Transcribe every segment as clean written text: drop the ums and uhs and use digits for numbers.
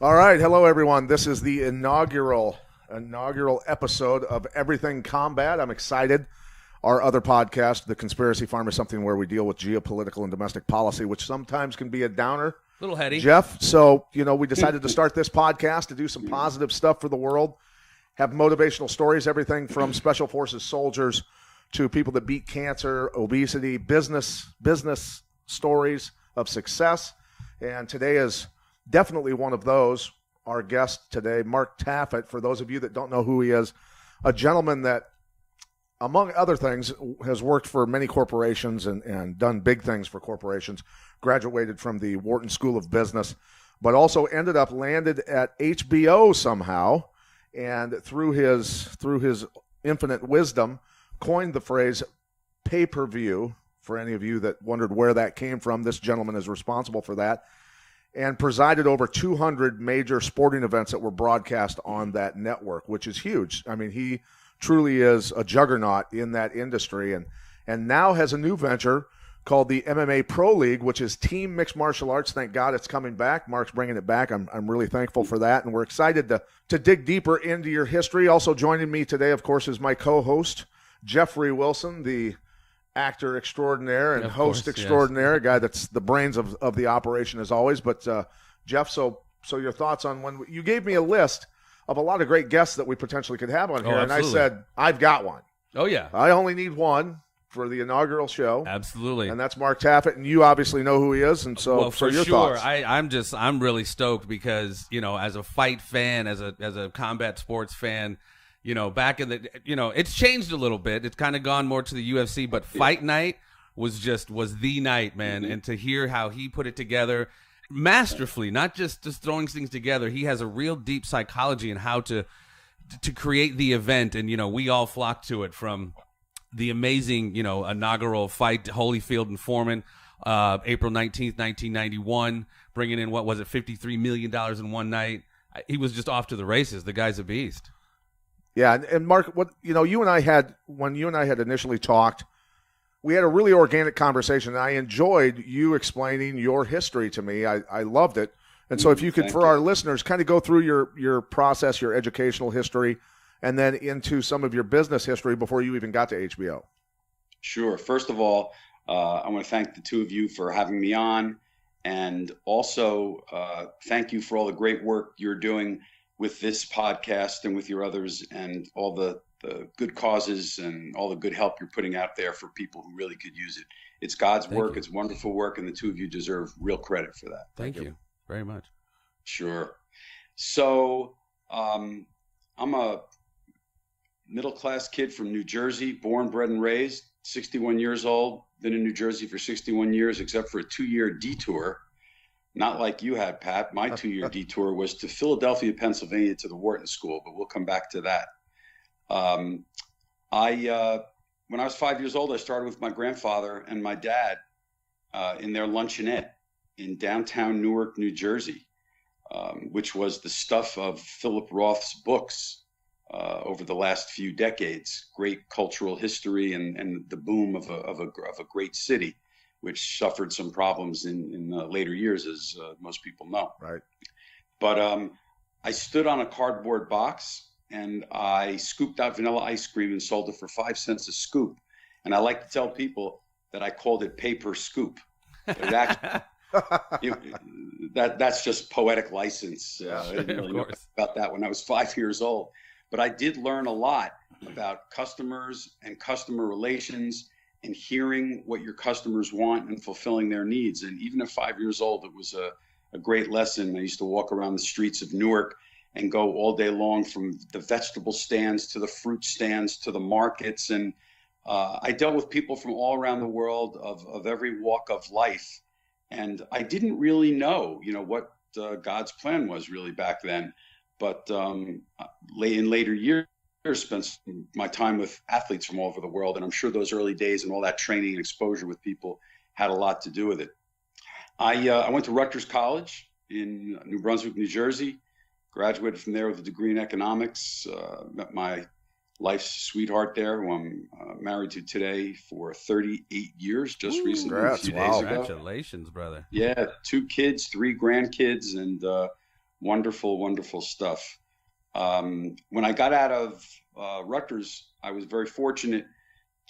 All right. Hello, everyone. This is the inaugural episode of Everything Combat. I'm excited. Our other podcast, The Conspiracy Farm, is something where we deal with geopolitical and domestic policy, which sometimes can be a downer. A little heady. Jeff, so, we decided to start this podcast to do some positive stuff for the world, have motivational stories, everything from Special Forces soldiers to people that beat cancer, obesity, business stories of success. And today is definitely one of those. Our guest today, Mark Taffet, for those of you that don't know who he is, a gentleman that, among other things, has worked for many corporations and done big things for corporations, graduated from the Wharton School of Business, but also landed at HBO somehow, and through his infinite wisdom, coined the phrase pay-per-view. For any of you that wondered where that came from, this gentleman is responsible for that, and presided over 200 major sporting events that were broadcast on that network, which is huge. I mean, he truly is a juggernaut in that industry, and now has a new venture called the MMA Pro League, which is team mixed martial arts. Thank God it's coming back. Mark's bringing it back. I'm really thankful for that, and we're excited to dig deeper into your history. Also joining me today, of course, is my co-host, Jeffrey Wilson, the actor extraordinaire and host extraordinaire, a guy that's the brains of the operation as always. But Jeff, so your thoughts on when you gave me a list of a lot of great guests that we potentially could have on here, and I said, I've got one. Oh, yeah. I only need one for the inaugural show. Absolutely. And that's Mark Taffet, and you obviously know who he is, and so for your sure. thoughts. I'm really stoked because, as a fight fan, as a combat sports fan, back in the, it's changed a little bit. It's kind of gone more to the UFC, but Fight Night was the night, man. Mm-hmm. And to hear how he put it together masterfully, not just throwing things together. He has a real deep psychology in how to create the event. And, we all flocked to it, from the amazing, inaugural fight, Holyfield and Foreman, April 19th, 1991, bringing in, what was it, $53 million in one night. He was just off to the races. The guy's a beast. Yeah, and Mark, when you and I had initially talked, we had a really organic conversation, and I enjoyed you explaining your history to me. I loved it. And so if you could, for our listeners, kind of go through your process, your educational history, and then into some of your business history before you even got to HBO. Sure. First of all, I want to thank the two of you for having me on, and also thank you for all the great work you're doing with this podcast and with your others, and all the good causes and all the good help you're putting out there for people who really could use it. It's God's work. It's wonderful work, and the two of you deserve real credit for that. Thank you very much. Sure. So I'm a middle-class kid from New Jersey, born, bred, and raised, 61 years old, been in New Jersey for 61 years, except for a 2-year detour. Not like you had, Pat. My 2-year detour was to Philadelphia, Pennsylvania, to the Wharton School, but we'll come back to that. When I was 5 years old, I started with my grandfather and my dad in their luncheonette in downtown Newark, New Jersey, which was the stuff of Philip Roth's books over the last few decades. Great cultural history and the boom of a great city, which suffered some problems in later years, as most people know. Right. But I stood on a cardboard box, and I scooped out vanilla ice cream and sold it for 5 cents a scoop. And I like to tell people that I called it pay per scoop. It actually, that's just poetic license. I didn't really know about that when I was 5 years old. But I did learn a lot about customers and customer relations, and hearing what your customers want and fulfilling their needs. And even at 5 years old, it was a great lesson. I used to walk around the streets of Newark and go all day long, from the vegetable stands to the fruit stands to the markets. And I dealt with people from all around the world of every walk of life. And I didn't really know, what God's plan was really back then. But in later years, spent my time with athletes from all over the world, and I'm sure those early days and all that training and exposure with people had a lot to do with it. I went to Rutgers College in New Brunswick, New Jersey, graduated from there with a degree in economics, met my life's sweetheart there, who I'm married to today for 38 years, just recently, a few days ago. Congratulations, brother. Yeah, 2 kids, 3 grandkids, and Wonderful, wonderful stuff. When I got out of Rutgers, I was very fortunate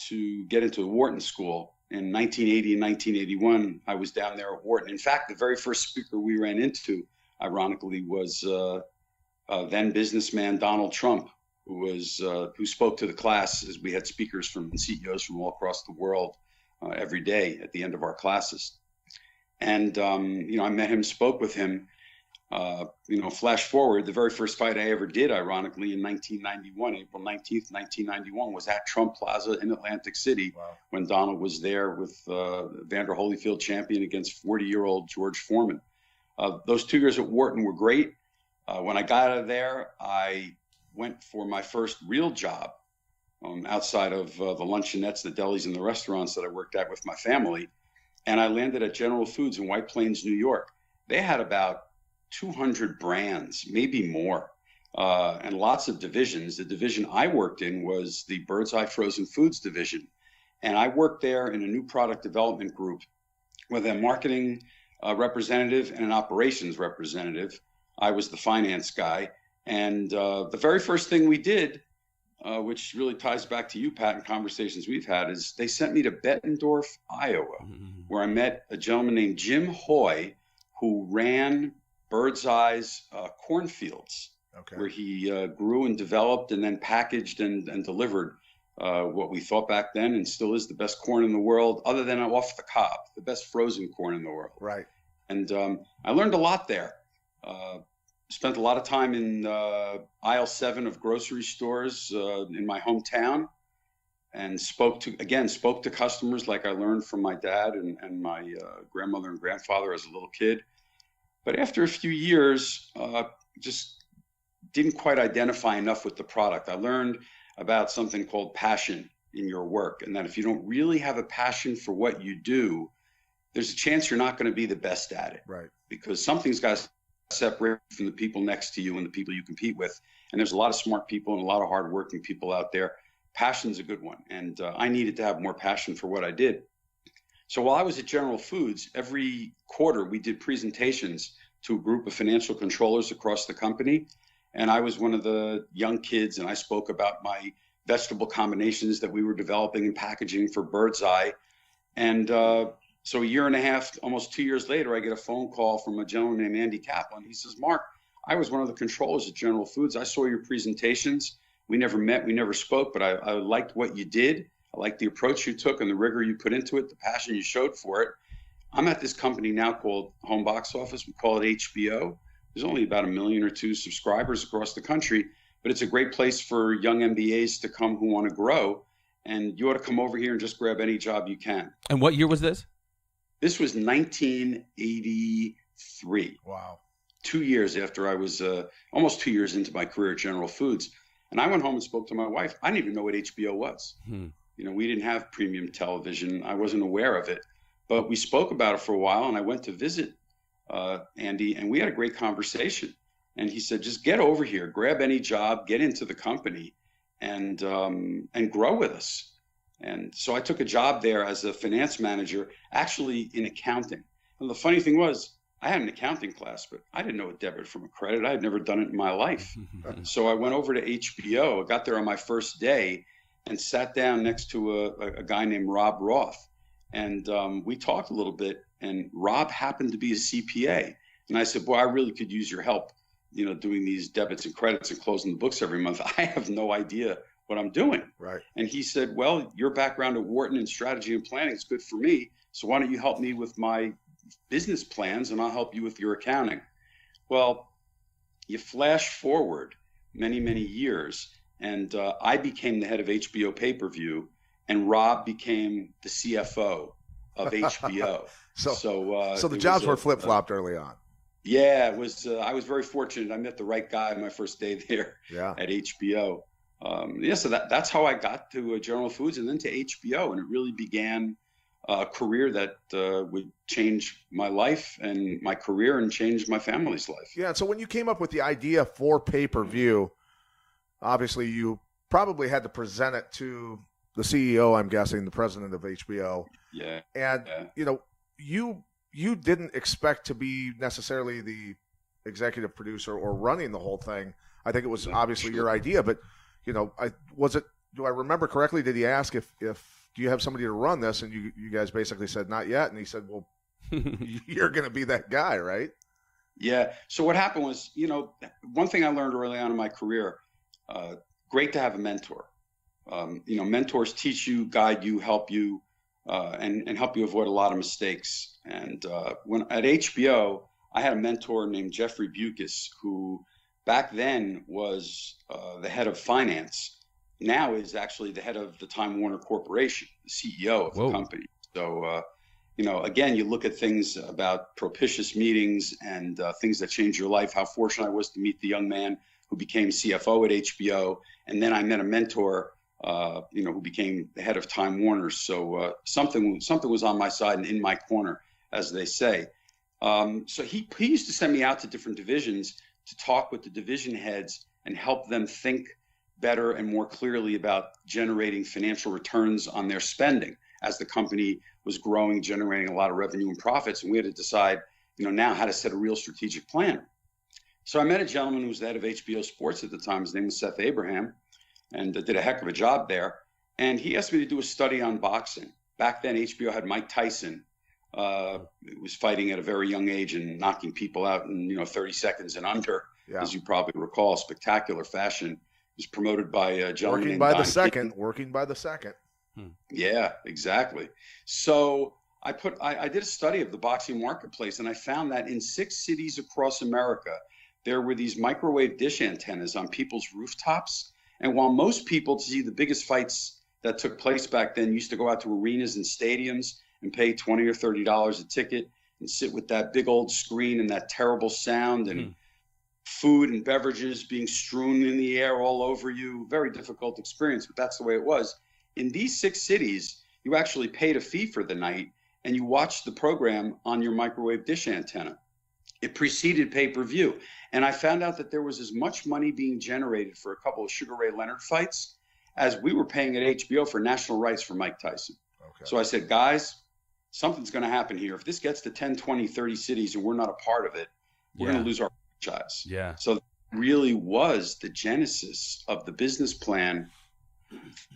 to get into the Wharton School. In 1980 and 1981, I was down there at Wharton. In fact, the very first speaker we ran into, ironically, was then businessman Donald Trump, who spoke to the class, as we had speakers from CEOs from all across the world every day at the end of our classes. And I met him, spoke with him. Flash forward, the very first fight I ever did, ironically, in 1991, April 19th, 1991, was at Trump Plaza in Atlantic City. Wow. When Donald was there with Vander Holyfield champion against 40-year-old George Foreman. Those 2 years at Wharton were great. When I got out of there, I went for my first real job outside of the luncheonettes, the delis, and the restaurants that I worked at with my family. And I landed at General Foods in White Plains, New York. They had about 200 brands, maybe more, and lots of divisions. The division I worked in was the Bird's Eye Frozen Foods division. And I worked there in a new product development group with a marketing representative and an operations representative. I was the finance guy. And the very first thing we did, which really ties back to you, Pat, and conversations we've had, is they sent me to Bettendorf, Iowa, where I met a gentleman named Jim Hoy, who ran Bird's Eye's cornfields, where he grew and developed and then packaged and delivered what we thought back then and still is the best corn in the world, other than off the cob, the best frozen corn in the world. Right. And I learned a lot there. Spent a lot of time in aisle 7 of grocery stores in my hometown, and spoke to customers like I learned from my dad and my grandmother and grandfather as a little kid. But after a few years, just didn't quite identify enough with the product. I learned about something called passion in your work, and that if you don't really have a passion for what you do, there's a chance you're not going to be the best at it. Right. Because something's got to separate from the people next to you and the people you compete with. And there's a lot of smart people and a lot of hardworking people out there. Passion's a good one. And I needed to have more passion for what I did. So while I was at General Foods, every quarter we did presentations to a group of financial controllers across the company. And I was one of the young kids, and I spoke about my vegetable combinations that we were developing and packaging for Bird's Eye. And so a year and a half, almost 2 years later, I get a phone call from a gentleman named Andy Kaplan. He says, "Mark, I was one of the controllers at General Foods. I saw your presentations. We never met, we never spoke, but I liked what you did. I liked the approach you took and the rigor you put into it, the passion you showed for it. I'm at this company now called Home Box Office. We call it HBO. There's only about 1 million or 2 subscribers across the country, but it's a great place for young MBAs to come who want to grow. And you ought to come over here and just grab any job you can." And what year was this? This was 1983. Wow. 2 years after I was, almost 2 years into my career at General Foods. And I went home and spoke to my wife. I didn't even know what HBO was. We didn't have premium television. I wasn't aware of it. But we spoke about it for a while, and I went to visit Andy, and we had a great conversation. And he said, "Just get over here, grab any job, get into the company, and grow with us." And so I took a job there as a finance manager, actually in accounting. And the funny thing was, I had an accounting class, but I didn't know a debit from a credit. I had never done it in my life. So I went over to HBO. I got there on my first day and sat down next to a guy named Rob Roth. And we talked a little bit, and Rob happened to be a CPA. And I said, "Boy, I really could use your help, doing these debits and credits and closing the books every month. I have no idea what I'm doing." Right. And he said, "Well, your background at Wharton in strategy and planning is good for me. So why don't you help me with my business plans, and I'll help you with your accounting." Well, you flash forward many, many years, and I became the head of HBO PPV, and Rob became the CFO of HBO. So the jobs were flip-flopped early on. Yeah, it was. I was very fortunate. I met the right guy my first day there at HBO. So that's how I got to General Foods and then to HBO, and it really began a career that would change my life and my career and change my family's life. Yeah, so when you came up with the idea for pay-per-view, obviously you probably had to present it to the CEO, I'm guessing, the president of HBO. Yeah. And, you didn't expect to be necessarily the executive producer or running the whole thing. I think it was obviously your idea, but do I remember correctly? Did he ask if do you have somebody to run this? And you guys basically said not yet. And he said, well, you're going to be that guy, right? Yeah. So what happened was, one thing I learned early on in my career, great to have a mentor. Mentors teach you, guide you, help you, and help you avoid a lot of mistakes. And when at HBO, I had a mentor named Jeffrey Bucas, who back then was the head of finance. Now is actually the head of the Time Warner Corporation, the CEO of the company. So, again, you look at things about propitious meetings and things that change your life. How fortunate I was to meet the young man who became CFO at HBO. And then I met a mentor, who became the head of Time Warner. So something was on my side and in my corner, as they say. So he used to send me out to different divisions to talk with the division heads and help them think better and more clearly about generating financial returns on their spending as the company was growing, generating a lot of revenue and profits. And we had to decide, now how to set a real strategic plan. So I met a gentleman who was the head of HBO Sports at the time. His name was Seth Abraham, and did a heck of a job there. And he asked me to do a study on boxing. Back then, HBO had Mike Tyson, was fighting at a very young age and knocking people out in 30 seconds and under, as you probably recall, spectacular fashion. He was promoted by a gentleman working by the second. Yeah, exactly. So I did a study of the boxing marketplace, and I found that in 6 cities across America, there were these microwave dish antennas on people's rooftops. And while most people, to see the biggest fights that took place back then, used to go out to arenas and stadiums and pay $20 or $30 a ticket and sit with that big old screen and that terrible sound and food and beverages being strewn in the air all over you. Very difficult experience, but that's the way it was. In these 6 cities, you actually paid a fee for the night and you watched the program on your microwave dish antenna. It preceded pay-per-view. And I found out that there was as much money being generated for a couple of Sugar Ray Leonard fights as we were paying at HBO for national rights for Mike Tyson. Okay. So I said, guys, something's going to happen here. If this gets to 10, 20, 30 cities and we're not a part of it, we're going to lose our franchise. Yeah. So that really was the genesis of the business plan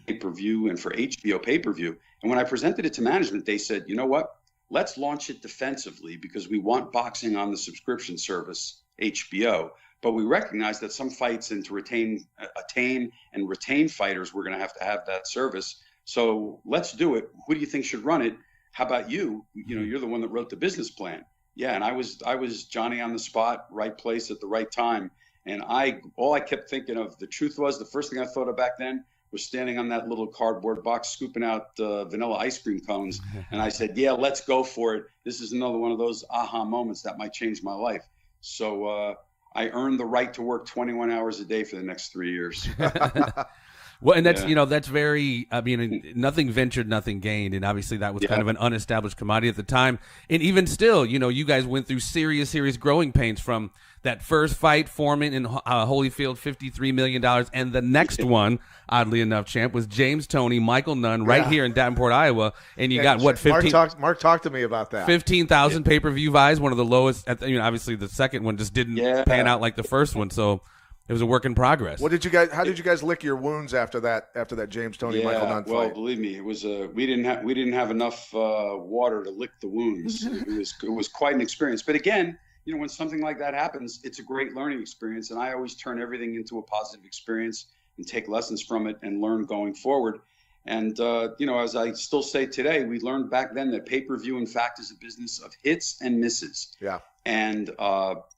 pay-per-view and for HBO pay-per-view. And when I presented it to management, they said, you know what? Let's launch it defensively because we want boxing on the subscription service, HBO. But we recognize that some fights and to attain and retain fighters, we're going to have that service. So let's do it. Who do you think should run it? How about you? You're the one that wrote the business plan. Yeah, and I was Johnny on the spot, right place at the right time. And all I kept thinking of, the truth was, the first thing I thought of back then was standing on that little cardboard box, scooping out vanilla ice cream cones. And I said, yeah, let's go for it. This is another one of those aha moments that might change my life. So I earned the right to work 21 hours a day for the next 3 years. Well, and that's, that's very, nothing ventured, nothing gained. And obviously that was kind of an unestablished commodity at the time. And even still, you guys went through serious growing pains from that first fight, Foreman in Holyfield, $53 million. And the next one, oddly enough, champ, was James Toney, Michael Nunn, right here in Davenport, Iowa. And you got what, 15? Mark talked to me about that. 15,000 pay-per-view buys, one of the lowest. Obviously the second one just didn't pan out like the first one. So it was a work in progress. How did you guys lick your wounds after that James Toney Michael Nunn fight? Well, believe me, it was we didn't have enough water to lick the wounds. It was quite an experience. But again, when something like that happens, it's a great learning experience, and I always turn everything into a positive experience and take lessons from it and learn going forward. And as I still say today, we learned back then that pay-per-view, in fact, is a business of hits and misses. Yeah. And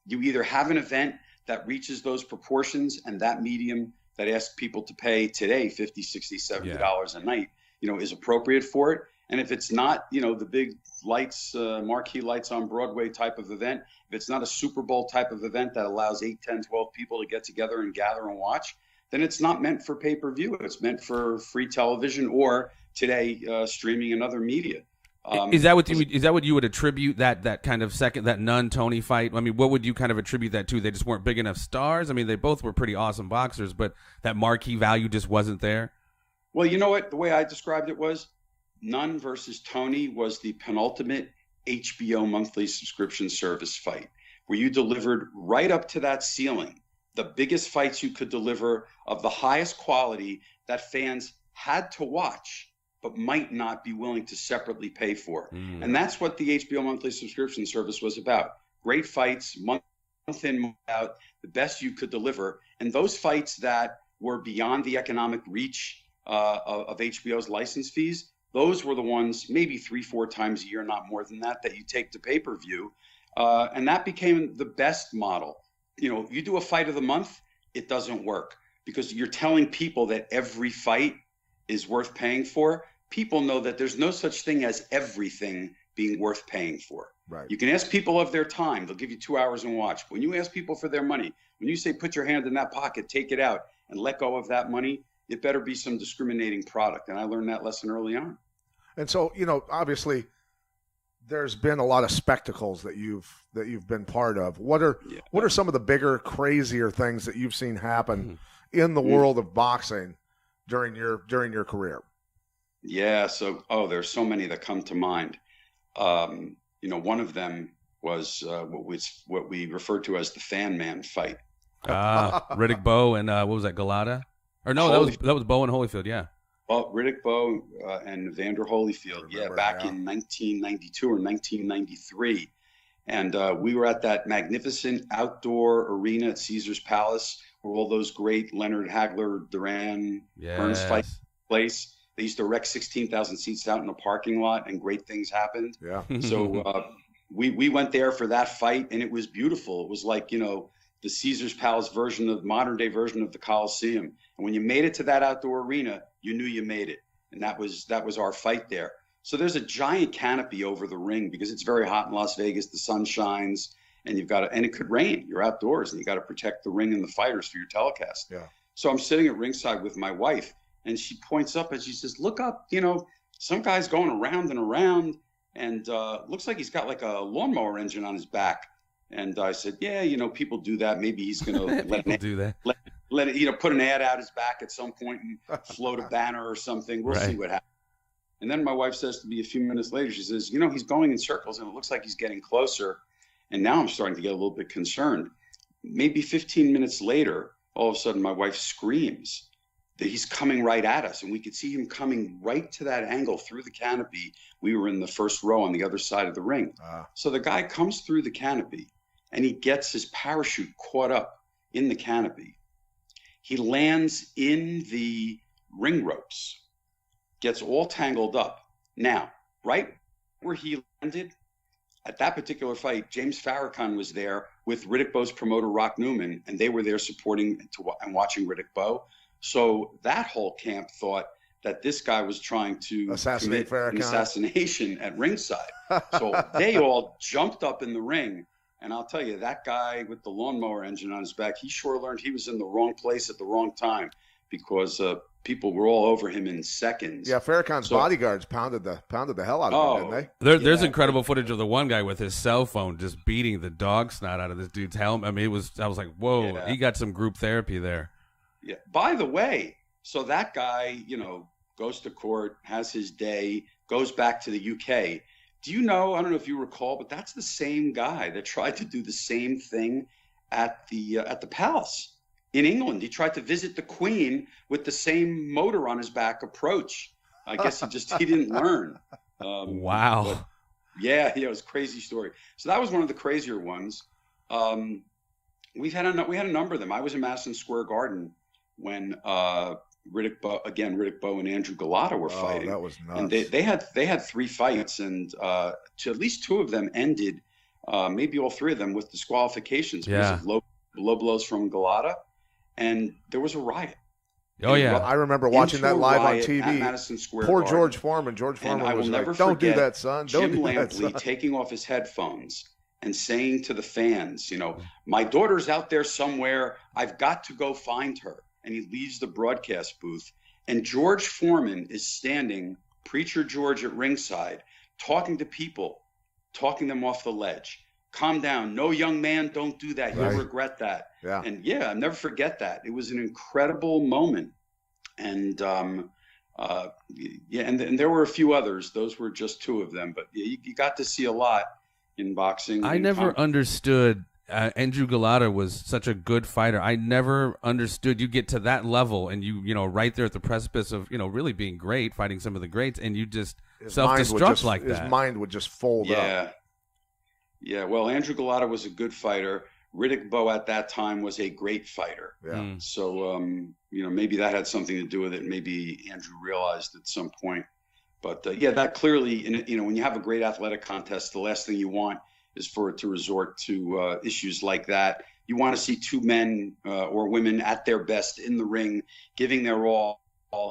you either have an event that reaches those proportions and that medium that asks people to pay today $50, $60, $70 a night, is appropriate for it. And if it's not, the big lights, marquee lights on Broadway type of event, if it's not a Super Bowl type of event that allows 8, 10, 12 people to get together and gather and watch, then it's not meant for pay-per-view. It's meant for free television or today streaming and other media. Is that what you would attribute that kind of that Nunn Toney fight? I mean, what would you kind of attribute that to? They just weren't big enough stars. I mean, they both were pretty awesome boxers, but that marquee value just wasn't there. Well, you know what? The way I described it was Nunn versus Toney was the penultimate HBO monthly subscription service fight. where you delivered right up to that ceiling, the biggest fights you could deliver of the highest quality that fans had to watch, but might not be willing to separately pay for. And that's what the HBO monthly subscription service was about. Great fights, month in, month out, the best you could deliver. And those fights that were beyond the economic reach of HBO's license fees, those were the ones maybe 3-4 times a year, not more than that, that you take to pay-per-view. And that became the best model. You know, you do a fight of the month, it doesn't work because you're telling people that every fight is worth paying for. People know that there's no such thing as everything being worth paying for. Right. You can ask people of their time. They'll give you 2 hours and watch. When you ask people for their money, when you say put your hand in that pocket, take it out, and let go of that money, it better be some discriminating product. And I learned that lesson early on. And so, you know, obviously there's been a lot of spectacles that you've been part of. What are some of the bigger, crazier things that you've seen happen in the world of boxing during your career? Yeah, so there's so many that come to mind. You know, one of them was what we referred to as the Fan Man fight. Riddick Bowe and what was that, Galata? Or no, that was Bowe and Holyfield, yeah. Well, Riddick Bowe and Evander Holyfield, back in 1992 or 1993. And we were at that magnificent outdoor arena at Caesar's Palace where all those great Leonard Hagler, Duran, Hearns fights place. They used to wreck 16,000 seats out in the parking lot, and great things happened. Yeah. So we went there for that fight, and it was beautiful. It was like, you know, the Caesar's Palace modern day version of the Coliseum. And when you made it to that outdoor arena, you knew you made it. And that was our fight there. So there's a giant canopy over the ring because it's very hot in Las Vegas. The sun shines, and and it could rain. You're outdoors, and you got to protect the ring and the fighters for your telecast. Yeah. So I'm sitting at ringside with my wife, and she points up and she says, "Look up, you know, some guy's going around and around, and looks like he's got like a lawnmower engine on his back." And I said, "Yeah, you know, people do that. Maybe he's going to let it, you know, put an ad out his back at some point and float a banner or something. We'll see what happens." And then my wife says to me a few minutes later, she says, "You know, he's going in circles, and it looks like he's getting closer." And now I'm starting to get a little bit concerned. Maybe 15 minutes later, all of a sudden, my wife screams that he's coming right at us. And we could see him coming right to that angle through the canopy. We were in the first row on the other side of the ring. So the guy comes through the canopy, and he gets his parachute caught up in the canopy. He lands in the ring ropes, gets all tangled up. Now, right where he landed, at that particular fight, James Farrakhan was there with Riddick Bowe's promoter, Rock Newman, and they were there supporting and watching Riddick Bowe. So that whole camp thought that this guy was trying to commit an assassination at ringside. So they all jumped up in the ring. And I'll tell you, that guy with the lawnmower engine on his back, he sure learned he was in the wrong place at the wrong time because people were all over him in seconds. Yeah, Farrakhan's bodyguards pounded the hell out of him, didn't they? There's incredible footage of the one guy with his cell phone just beating the dog snot out of this dude's helmet. I mean, I was like, whoa, he got some group therapy there. Yeah. By the way, so that guy, you know, goes to court, has his day, goes back to the UK. Do you know, I don't know if you recall, but that's the same guy that tried to do the same thing at the palace in England. He tried to visit the Queen with the same motor on his back approach. I guess he didn't learn. Wow. Yeah, it was a crazy story. So that was one of the crazier ones. We had a number of them. I was in Madison Square Garden when Riddick Bowe and Andrew Galata were fighting. That was nuts. And they had 3 fights, and to at least 2 of them ended, maybe all 3 of them, with disqualifications because of low blows from Galata, and there was a riot. Oh yeah, I remember watching that live on TV. At Madison Square Poor Garden. George Foreman. George Foreman and I will was never like, "Don't do forget that, son. Don't Jim do that, Lampley son." taking off his headphones and saying to the fans, you know, "My daughter's out there somewhere. I've got to go find her." And he leaves the broadcast booth. And George Foreman is standing, Preacher George at ringside, talking to people, talking them off the ledge. "Calm down. No, young man, don't do that. You'll regret that." Yeah. And I'll never forget that. It was an incredible moment. And and there were a few others. Those were just 2 of them. But you got to see a lot in boxing. I never understood Andrew Galata was such a good fighter. I never understood you get to that level and you know, right there at the precipice of, you know, really being great, fighting some of the greats, and you just self-destruct like that. His mind would just fold up. Yeah, well, Andrew Galata was a good fighter. Riddick Bowe at that time was a great fighter. Yeah. So, you know, maybe that had something to do with it. Maybe Andrew realized at some point. But, yeah, that clearly, you know, when you have a great athletic contest, the last thing you want is for it to resort to issues like that. You want to see two men or women at their best in the ring, giving their all,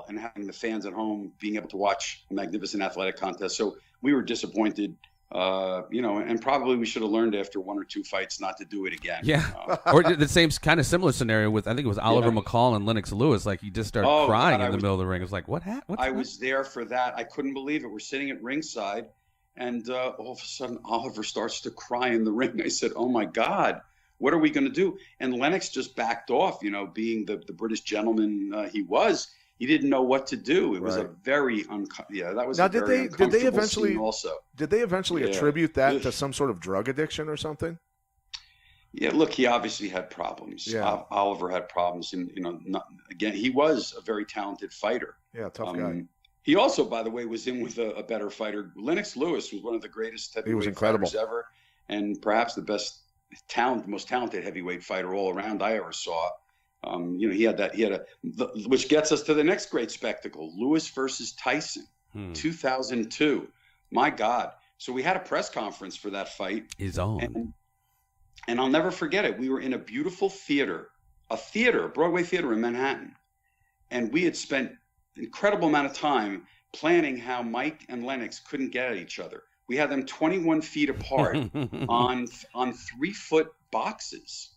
and having the fans at home being able to watch a magnificent athletic contest. So we were disappointed. You know, and probably we should have learned after one or two fights not to do it again. Yeah, or the same kind of similar scenario with, I think it was Oliver McCall and Lennox Lewis. Like, he just started crying in the middle of the ring. It was like, what happened? I was there for that. I couldn't believe it. We're sitting at ringside, and all of a sudden Oliver starts to cry in the ring. I said, "Oh my God, what are we going to do?" And Lennox just backed off. You know, being the British gentleman he was. He didn't know what to do. It was a very that was now. A very Did they eventually scene also? Did they eventually attribute that to some sort of drug addiction or something? Yeah, look, he obviously had problems. Yeah. Oliver had problems, and you know, again, he was a very talented fighter. Yeah, tough guy. He also, by the way, was in with a better fighter. Lennox Lewis was one of the greatest heavyweight fighters ever, and perhaps the most talented heavyweight fighter all around I ever saw. You know, he had which gets us to the next great spectacle, Lewis versus Tyson, 2002. My God. So we had a press conference for that fight. Is on. And I'll never forget it. We were in a beautiful theater, a Broadway theater in Manhattan. And we had spent an incredible amount of time planning how Mike and Lennox couldn't get at each other. We had them 21 feet apart on 3-foot boxes,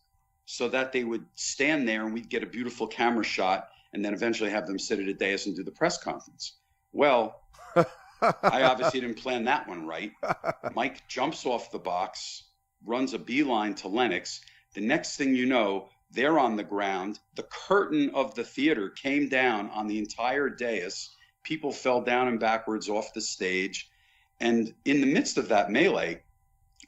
so that they would stand there and we'd get a beautiful camera shot and then eventually have them sit at a dais and do the press conference. Well, I obviously didn't plan that one right. Mike jumps off the box, runs a beeline to Lennox. The next thing you know, they're on the ground. The curtain of the theater came down on the entire dais. People fell down and backwards off the stage. And in the midst of that melee,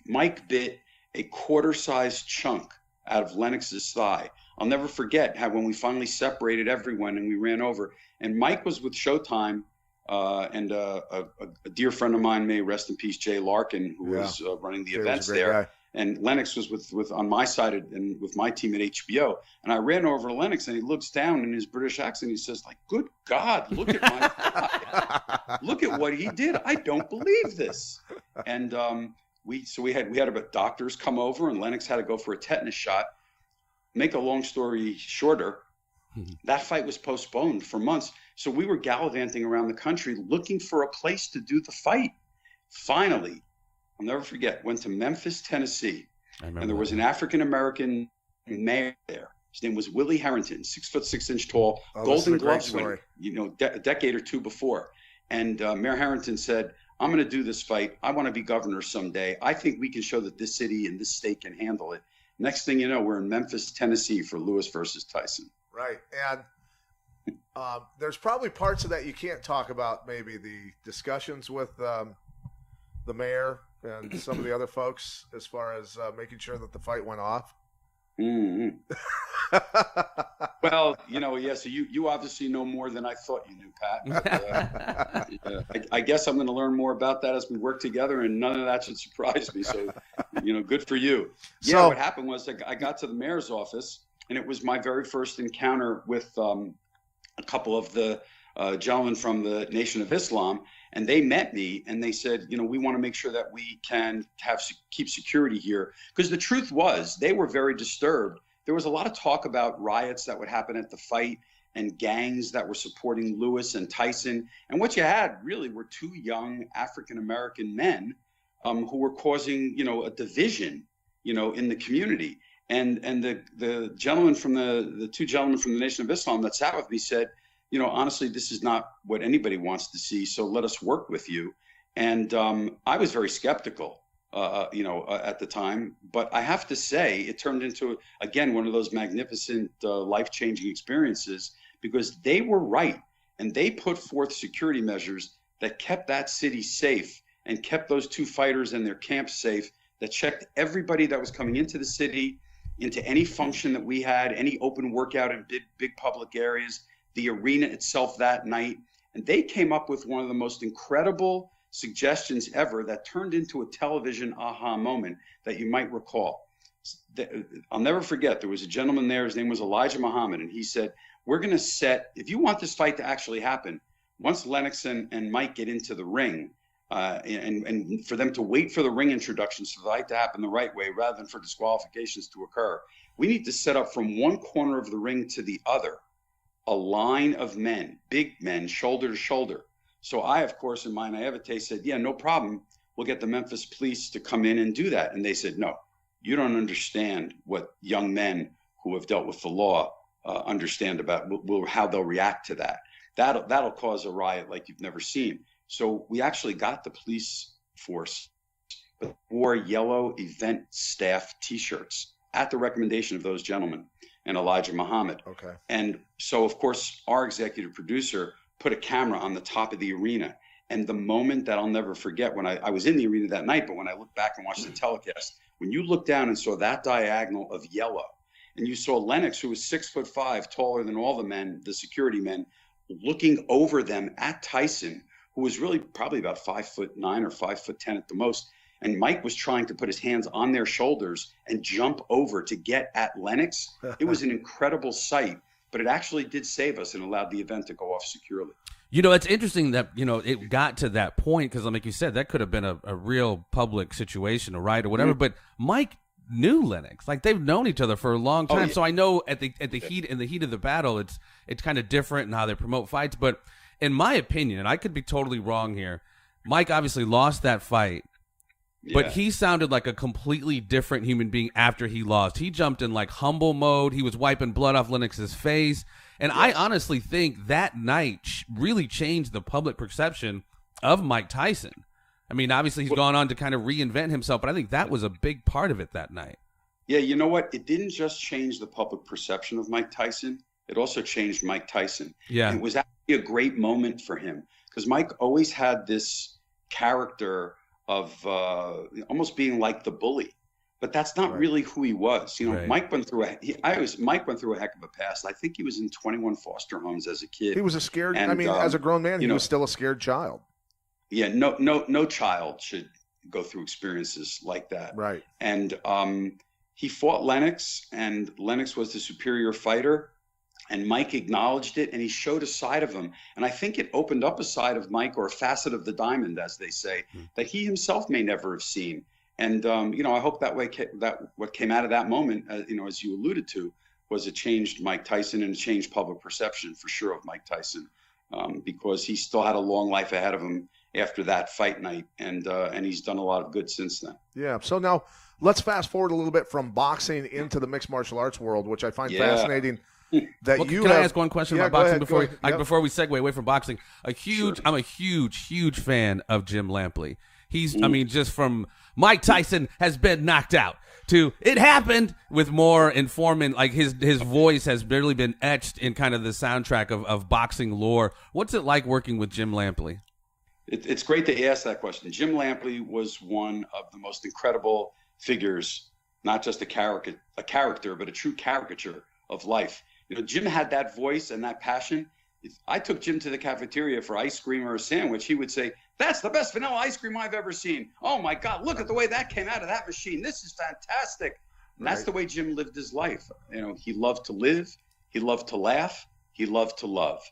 Mike bit a quarter-sized chunk out of Lennox's thigh. I'll never forget how when we finally separated everyone and we ran over, and Mike was with Showtime, and a dear friend of mine, may rest in peace, Jay Larkin, who was running the events there. Guy. And Lennox was with on my side and with my team at HBO. And I ran over to Lennox, and he looks down in his British accent. He says, like, "Good God, look at my thigh. Look at what he did. I don't believe this." And we had doctors come over, and Lennox had to go for a tetanus shot. Make a long story shorter, that fight was postponed for months. So we were gallivanting around the country looking for a place to do the fight. Finally, I'll never forget, went to Memphis, Tennessee, and there was an African-American mayor there. His name was Willie Harrington, 6'6" tall, Golden Gloves winner, you know, a decade or two before. And Mayor Harrington said, "I'm going to do this fight. I want to be governor someday. I think we can show that this city and this state can handle it." Next thing you know, we're in Memphis, Tennessee for Lewis versus Tyson. Right. And there's probably parts of that you can't talk about, maybe the discussions with the mayor and some of the other folks as far as making sure that the fight went off. Mm-hmm. Well, you know, so you obviously know more than I thought you knew, Pat. But, I guess I'm going to learn more about that as we work together, and none of that should surprise me. So, you know, good for you. Yeah, what happened was I got to the mayor's office, and it was my very first encounter with a couple of the gentlemen from the Nation of Islam. And they met me and they said, you know, we want to make sure that we can keep security here. Because the truth was, they were very disturbed. There was a lot of talk about riots that would happen at the fight and gangs that were supporting Lewis and Tyson. And what you had really were two young African-American men who were causing, you know, a division, you know, in the community. And the gentleman from the two gentlemen from the Nation of Islam that sat with me said, you know, honestly, this is not what anybody wants to see. So let us work with you. And I was very skeptical, you know, at the time. But I have to say, it turned into, again, one of those magnificent life-changing experiences, because they were right. And they put forth security measures that kept that city safe and kept those two fighters and their camp safe, that checked everybody that was coming into the city, into any function that we had, any open workout in big public areas, the arena itself that night. And they came up with one of the most incredible suggestions ever that turned into a television aha moment that you might recall. I'll never forget, there was a gentleman there, his name was Elijah Muhammad, and he said, we're going to set, if you want this fight to actually happen, once Lennox and Mike get into the ring, and for them to wait for the ring introductions for the fight to happen the right way rather than for disqualifications to occur, we need to set up from one corner of the ring to the other a line of men, big men, shoulder to shoulder. So I, of course, in my naivete said, yeah, no problem. We'll get the Memphis police to come in and do that. And they said, no, you don't understand what young men who have dealt with the law understand about how they'll react to that. That'll cause a riot like you've never seen. So we actually got the police force, but wore yellow event staff T-shirts at the recommendation of those gentlemen and Elijah Muhammad. Okay. And so, of course, our executive producer put a camera on the top of the arena. And the moment that I'll never forget, when I was in the arena that night, but when I look back and watch the telecast, when you look down and saw that diagonal of yellow, and you saw Lennox, who was 6'5", taller than all the men, the security men, looking over them at Tyson, who was really probably about 5'9" or 5'10" at the most. And Mike was trying to put his hands on their shoulders and jump over to get at Lennox. It was an incredible sight, but it actually did save us and allowed the event to go off securely. You know, it's interesting that, you know, it got to that point because, like you said, that could have been a real public situation, a riot or whatever. Mm-hmm. But Mike knew Lennox. Like, they've known each other for a long time. Oh, yeah. So I know in the heat of the battle, it's kind of different in how they promote fights. But in my opinion, and I could be totally wrong here, Mike obviously lost that fight. Yeah. But he sounded like a completely different human being after he lost. He jumped in like humble mode. He was wiping blood off Lennox's face. And yes. I honestly think that night really changed the public perception of Mike Tyson. I mean, obviously he's gone on to kind of reinvent himself, but I think that was a big part of it that night. Yeah, you know what? It didn't just change the public perception of Mike Tyson. It also changed Mike Tyson. Yeah. And it was actually a great moment for him because Mike always had this character of almost being like the bully, but that's not really who he was. You know, Mike went through Mike went through a heck of a past. I think he was in 21 foster homes as a kid. He was a scared. And, I mean, as a grown man, he was still a scared child. Yeah, no child should go through experiences like that. Right. And he fought Lennox, and Lennox was the superior fighter. And Mike acknowledged it, and he showed a side of him. And I think it opened up a side of Mike, or a facet of the diamond, as they say, that he himself may never have seen. And, you know, I hope that what came out of that moment, you know, as you alluded to, was it changed Mike Tyson and it changed public perception for sure of Mike Tyson, because he still had a long life ahead of him after that fight night. And he's done a lot of good since then. Yeah. So now let's fast forward a little bit from boxing into the mixed martial arts world, which I find fascinating. Can I ask one question about boxing before we segue away from boxing? I'm a huge fan of Jim Lampley. He's, I mean, just from Mike Tyson has been knocked out to it happened with more informant, like his voice has really been etched in kind of the soundtrack of boxing lore. What's it like working with Jim Lampley? It's great to ask that question. Jim Lampley was one of the most incredible figures, not just a character, but a true caricature of life. You know, Jim had that voice and that passion. If I took Jim to the cafeteria for ice cream or a sandwich, he would say, "That's the best vanilla ice cream I've ever seen. Oh my God, look at the way that came out of that machine. This is fantastic." And that's the way Jim lived his life. You know, he loved to live, he loved to laugh, he loved to love.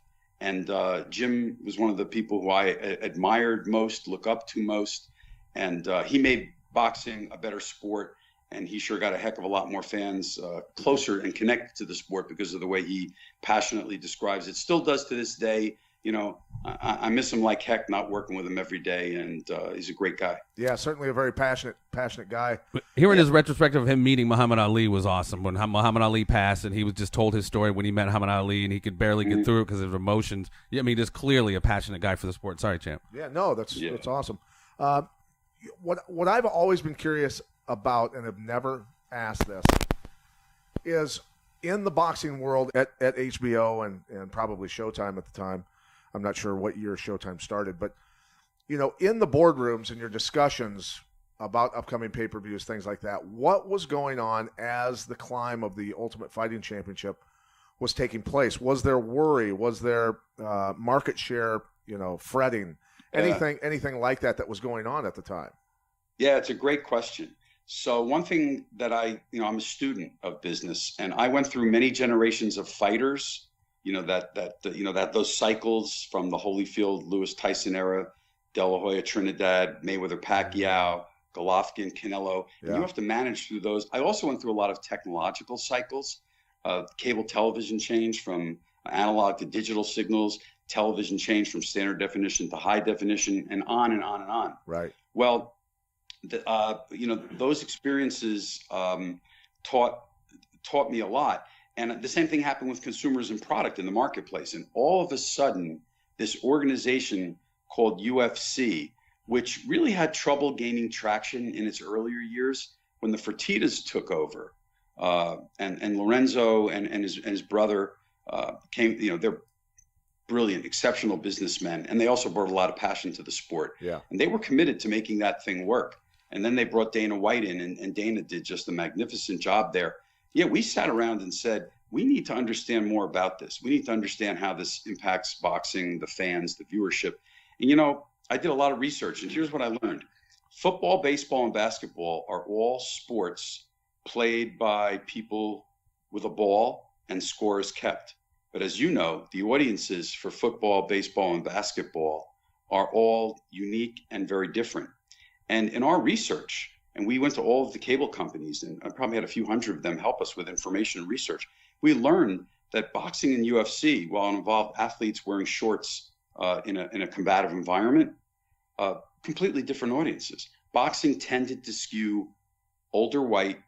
And Jim was one of the people who I admired most, look up to most. And he made boxing a better sport. And he sure got a heck of a lot more fans closer and connected to the sport because of the way he passionately describes it. Still does to this day. You know, I miss him like heck, not working with him every day, and he's a great guy. Yeah, certainly a very passionate guy. Hearing his retrospective of him meeting Muhammad Ali was awesome. When Muhammad Ali passed, and he was just told his story when he met Muhammad Ali, and he could barely get through it because of emotions. Yeah, I mean, just clearly a passionate guy for the sport. Sorry, champ. Yeah, no, that's awesome. What I've always been curious about, and have never asked this, is in the boxing world at HBO and probably Showtime at the time. I'm not sure what year Showtime started, but, you know, in the boardrooms and your discussions about upcoming pay-per-views, things like that. What was going on as the climb of the Ultimate Fighting Championship was taking place? Was there worry? Was there market share, fretting? Anything like that was going on at the time? Yeah, it's a great question. So one thing that I'm a student of business, and I went through many generations of fighters, those cycles from the Holyfield, Lewis Tyson era, De La Hoya, Trinidad, Mayweather, Pacquiao, Golovkin, Canelo. And you have to manage through those. I also went through a lot of technological cycles. Cable television changed from analog to digital signals. Television changed from standard definition to high definition, and on and on and on. Right. Well, those experiences taught me a lot. And the same thing happened with consumers and product in the marketplace. And all of a sudden, this organization called UFC, which really had trouble gaining traction in its earlier years, when the Fertittas took over, and Lorenzo and his brother came. They're brilliant, exceptional businessmen, and they also brought a lot of passion to the sport. Yeah. And they were committed to making that thing work. And then they brought Dana White in, and Dana did just a magnificent job there. Yeah, we sat around and said, we need to understand more about this. We need to understand how this impacts boxing, the fans, the viewership. And, I did a lot of research, and here's what I learned. Football, baseball, and basketball are all sports played by people with a ball, and score is kept. But as you know, the audiences for football, baseball, and basketball are all unique and very different. And in our research, and we went to all of the cable companies, and I probably had a few hundred of them help us with information and research, we learned that boxing and UFC, while it involved athletes wearing shorts in a combative environment, completely different audiences. Boxing tended to skew older white,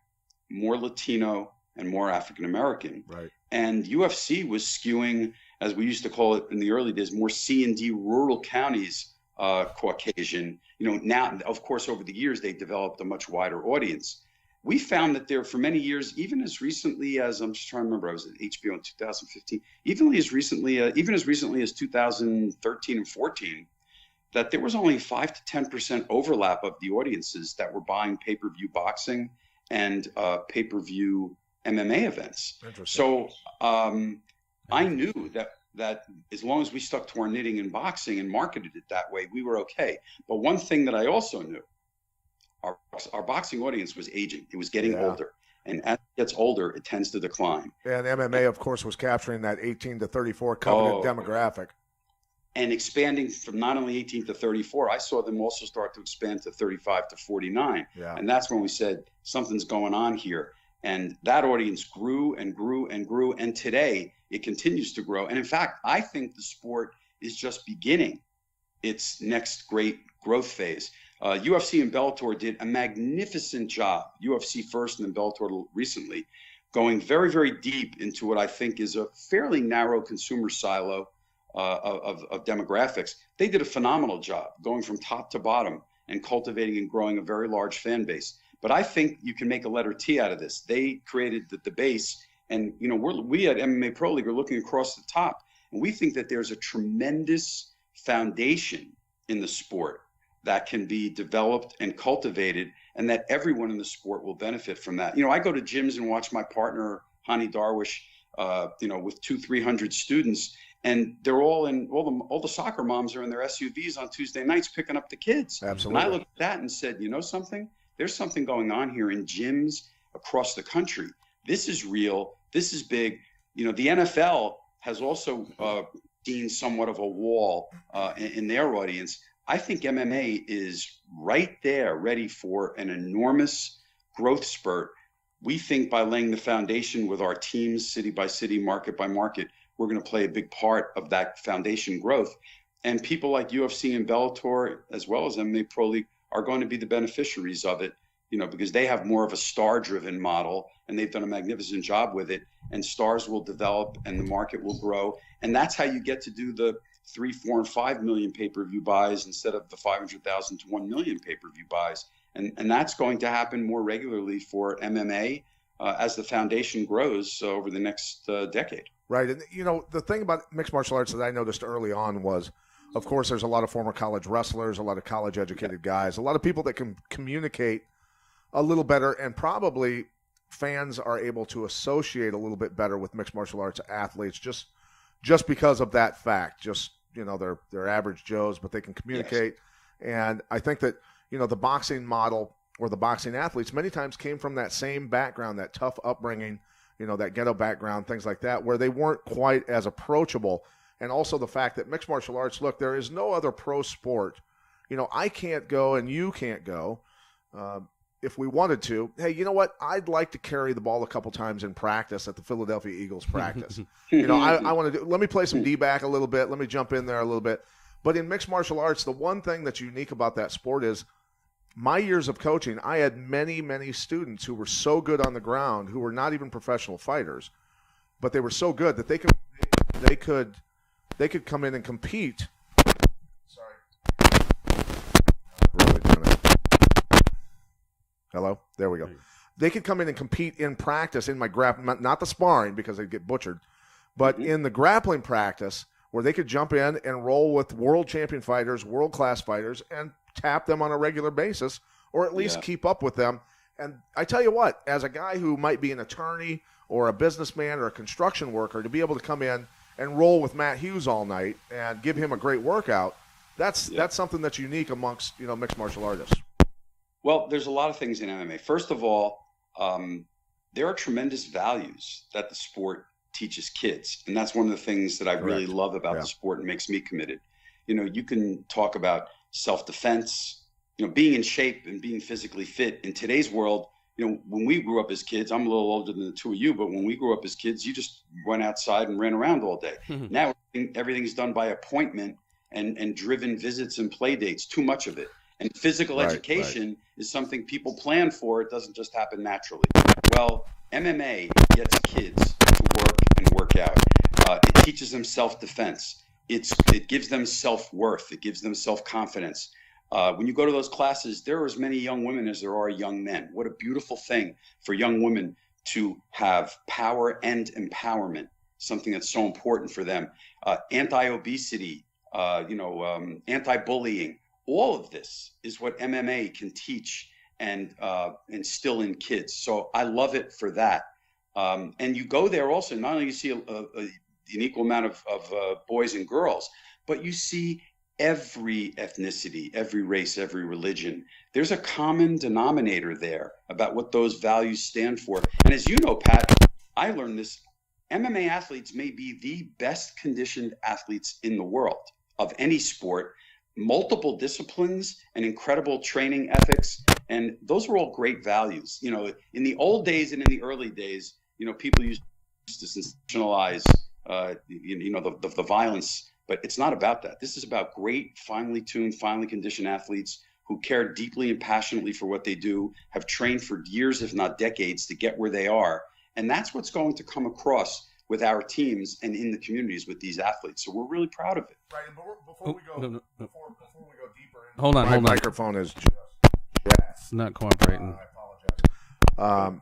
more Latino, and more African American. Right. And UFC was skewing, as we used to call it in the early days, more C&D rural counties, Caucasian. Now, of course, over the years, they developed a much wider audience. We found that there, for many years, even as recently as, I'm just trying to remember, I was at HBO in 2015, even as recently as 2013 and 14, that there was only 5 to 10% overlap of the audiences that were buying pay-per-view boxing and pay-per-view MMA events. So I knew that as long as we stuck to our knitting in boxing and marketed it that way, we were okay. But one thing that I also knew, our boxing audience was aging. It was getting older. And as it gets older, it tends to decline. And MMA, of course, was capturing that 18 to 34 coveted demographic. And expanding from not only 18 to 34, I saw them also start to expand to 35 to 49. Yeah. And that's when we said, something's going on here. And that audience grew and grew and grew. And today, it continues to grow. And in fact, I think the sport is just beginning its next great growth phase. UFC and Bellator did a magnificent job, UFC first and then Bellator recently, going very, very deep into what I think is a fairly narrow consumer silo of demographics. They did a phenomenal job going from top to bottom and cultivating and growing a very large fan base. But I think you can make a letter T out of this. They created the base, and we at MMA Pro League are looking across the top, and we think that there's a tremendous foundation in the sport that can be developed and cultivated, and that everyone in the sport will benefit from that. I go to gyms and watch my partner Hani Darwish, with 200-300 students, and they're all the soccer moms are in their SUVs on Tuesday nights picking up the kids. Absolutely. And I looked at that and said, something? There's something going on here in gyms across the country. This is real. This is big. The NFL has also seen somewhat of a wall in their audience. I think MMA is right there, ready for an enormous growth spurt. We think by laying the foundation with our teams, city by city, market by market, we're going to play a big part of that foundation growth. And people like UFC and Bellator, as well as MMA Pro League, are going to be the beneficiaries of it, because they have more of a star-driven model, and they've done a magnificent job with it. And stars will develop, and the market will grow. And that's how you get to do the 3, 4, and 5 million pay-per-view buys instead of the 500,000 to 1 million pay-per-view buys. And that's going to happen more regularly for MMA as the foundation grows over the next decade. Right. And, the thing about mixed martial arts that I noticed early on was Of course, there's a lot of former college wrestlers, a lot of college-educated guys, a lot of people that can communicate a little better, and probably fans are able to associate a little bit better with mixed martial arts athletes just because of that fact. Just, they're average Joes, but they can communicate. Yes. And I think that, the boxing model or the boxing athletes many times came from that same background, that tough upbringing, that ghetto background, things like that, where they weren't quite as approachable. And also the fact that mixed martial arts, look, there is no other pro sport. I can't go and you can't go. If we wanted to, hey, you know what? I'd like to carry the ball a couple times in practice at the Philadelphia Eagles practice. I want to do. Let me play some D-back a little bit. Let me jump in there a little bit. But in mixed martial arts, the one thing that's unique about that sport is my years of coaching, I had many, many students who were so good on the ground, who were not even professional fighters, but they were so good that they could come in and compete. Sorry. Really done it. Hello? There we go. They could come in and compete in practice in my grappling, not the sparring because they'd get butchered, but in the grappling practice where they could jump in and roll with world champion fighters, world-class fighters, and tap them on a regular basis or at least keep up with them. And I tell you what, as a guy who might be an attorney or a businessman or a construction worker, to be able to come in and roll with Matt Hughes all night and give him a great workout, that's something that's unique amongst, mixed martial artists. Well, there's a lot of things in MMA. First of all, there are tremendous values that the sport teaches kids. And that's one of the things that I really love about the sport and makes me committed. You can talk about self-defense, being in shape and being physically fit. In today's world, when we grew up as kids, I'm a little older than the two of you, but when we grew up as kids, you just went outside and ran around all day. Now everything's done by appointment and driven visits and play dates, too much of it. And physical education is something people plan for. It doesn't just happen naturally. Well, MMA gets kids to work and work out. It teaches them self-defense. It gives them self-worth. It gives them self-confidence. When you go to those classes, there are as many young women as there are young men. What a beautiful thing for young women to have power and empowerment, something that's so important for them. Anti-obesity, anti-bullying. All of this is what MMA can teach and instill in kids. So I love it for that. And you go there also, not only you see an equal amount of boys and girls, but you see every ethnicity, every race, every religion. There's a common denominator there about what those values stand for. And as you know, Pat, I learned this. MMA athletes may be the best conditioned athletes in the world of any sport. Multiple disciplines and incredible training ethics. And those were all great values. In the old days and in the early days, people used to sensationalize, the violence, but it's not about that. This is about great, finely tuned, finely conditioned athletes who care deeply and passionately for what they do, have trained for years, if not decades, to get where they are. And that's what's going to come across with our teams and in the communities with these athletes. So we're really proud of it. Right, but before we go deeper into hold on. My microphone is just it's not cooperating. I apologize.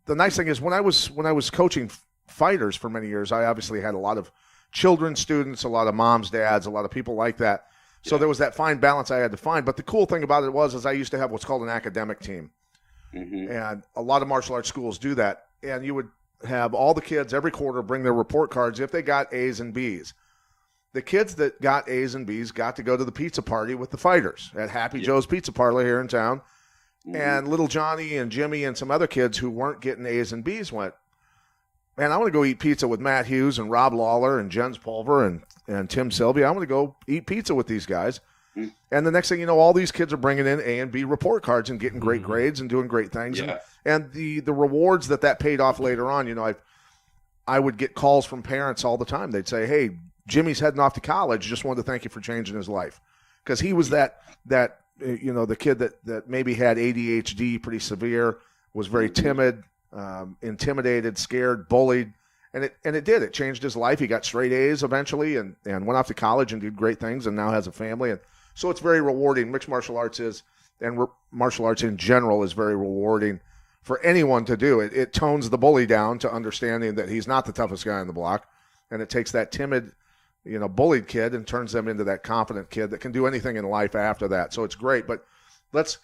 The nice thing is when I was coaching fighters for many years, I obviously had a lot of children students, a lot of moms, dads, a lot of people like that. So there was that fine balance I had to find. But the cool thing about it was I used to have what's called an academic team. And a lot of martial arts schools do that. And you would have all the kids every quarter bring their report cards if they got A's and B's. The kids that got A's and B's got to go to the pizza party with the fighters at Happy Joe's Pizza Parlor here in town. And little Johnny and Jimmy and some other kids who weren't getting A's and B's went, man, I want to go eat pizza with Matt Hughes and Rob Lawler and Jens Pulver and Tim Sylvia. I want to go eat pizza with these guys. And the next thing you know, all these kids are bringing in A and B report cards and getting great grades and doing great things. And the rewards that paid off later on, I would get calls from parents all the time. They'd say, hey, Jimmy's heading off to college. Just wanted to thank you for changing his life. Because he was the kid that maybe had ADHD pretty severe, was very timid, intimidated, scared, bullied. And it did. It changed his life. He got straight A's eventually and went off to college and did great things and now has a family. And so it's very rewarding. Mixed martial arts is, and martial arts in general is very rewarding for anyone to do. It tones the bully down to understanding that he's not the toughest guy on the block. And it takes that timid, bullied kid and turns them into that confident kid that can do anything in life after that. So it's great. But let's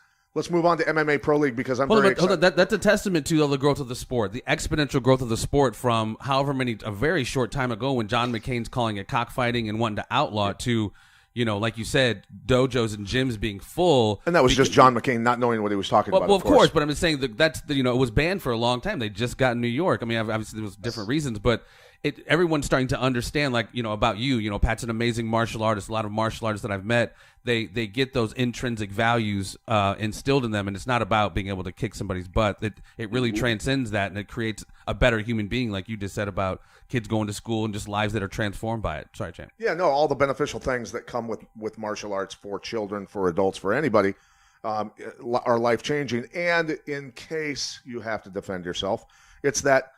move on to MMA Pro League because I'm very excited. Hold on. That's a testament to the growth of the sport, the exponential growth of the sport from a very short time ago when John McCain's calling it cockfighting and wanting to outlaw it to, like you said, dojos and gyms being full. And that was just John McCain not knowing what he was talking about. Well, of course, but I'm just saying that's it was banned for a long time. They just got in New York. I mean, obviously there was different reasons, but everyone's starting to understand, about you. Pat's an amazing martial artist. A lot of martial artists that I've met, they get those intrinsic values instilled in them, and it's not about being able to kick somebody's butt. It really transcends that, and it creates a better human being, like you just said about kids going to school and just lives that are transformed by it. Sorry, Champ. Yeah, no, all the beneficial things that come with martial arts for children, for adults, for anybody are life-changing. And in case you have to defend yourself, it's that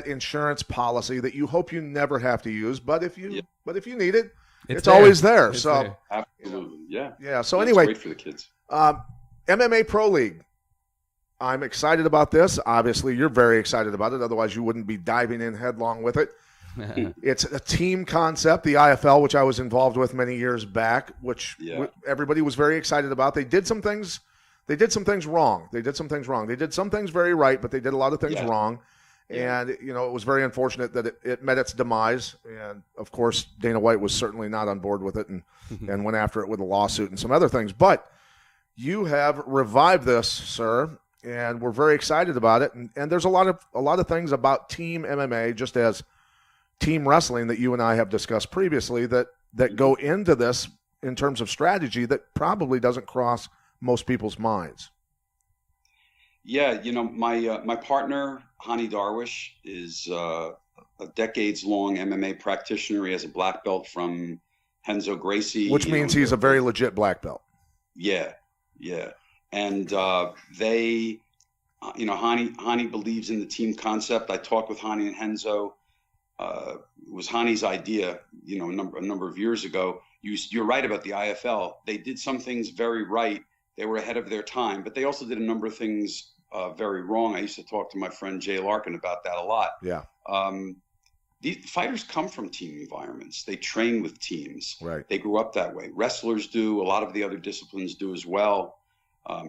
insurance policy that you hope you never have to use, but if you need it, it's always there. So absolutely, yeah. So it's anyway, great for the kids. MMA Pro League. I'm excited about this. Obviously, you're very excited about it. Otherwise, you wouldn't be diving in headlong with it. It's a team concept, the IFL, which I was involved with many years back, which everybody was very excited about. They did some things. They did some things wrong. They did some things very right, but they did a lot of things wrong. And, it was very unfortunate that it met its demise. And, of course, Dana White was certainly not on board with it and went after it with a lawsuit and some other things. But you have revived this, sir, and we're very excited about it. And there's a lot of things about team MMA, just as team wrestling that you and I have discussed previously, that go into this in terms of strategy that probably doesn't cross most people's minds. Yeah, my partner, Hani Darwish, is a decades-long MMA practitioner. He has a black belt from Renzo Gracie. Which means he's a very legit black belt. Yeah. And they, Hani believes in the team concept. I talked with Hani and Renzo. It was Hani's idea, a number of years ago. You're right about the IFL. They did some things very right. They were ahead of their time, but they also did a number of things very wrong. I used to talk to my friend Jay Larkin about that a lot. Yeah. These fighters come from team environments. They train with teams. Right. They grew up that way. Wrestlers do. A lot of the other disciplines do as well.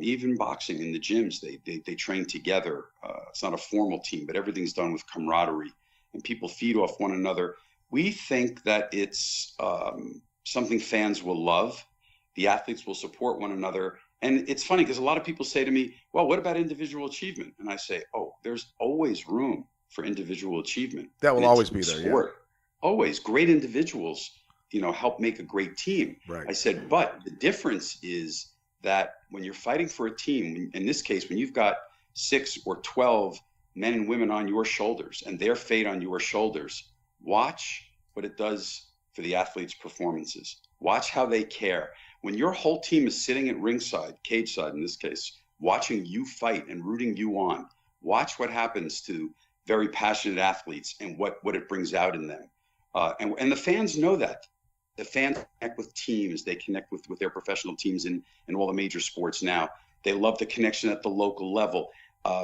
Even boxing in the gyms, they train together. It's not a formal team, but everything's done with camaraderie, and people feed off one another. We think that it's something fans will love. The athletes will support one another. And it's funny because a lot of people say to me, well, what about individual achievement? And I say, there's always room for individual achievement. That will always be there, sport. Yeah. Always. Great individuals, help make a great team. Right. I said, but the difference is that when you're fighting for a team, in this case, when you've got 6 or 12 men and women on your shoulders and their fate on your shoulders, watch what it does for the athletes' performances. Watch how they care. When your whole team is sitting at ringside, cage side in this case, watching you fight and rooting you on, watch what happens to very passionate athletes and what it brings out in them. And the fans know that. The fans connect with teams. They connect with their professional teams in all the major sports now. They love the connection at the local level.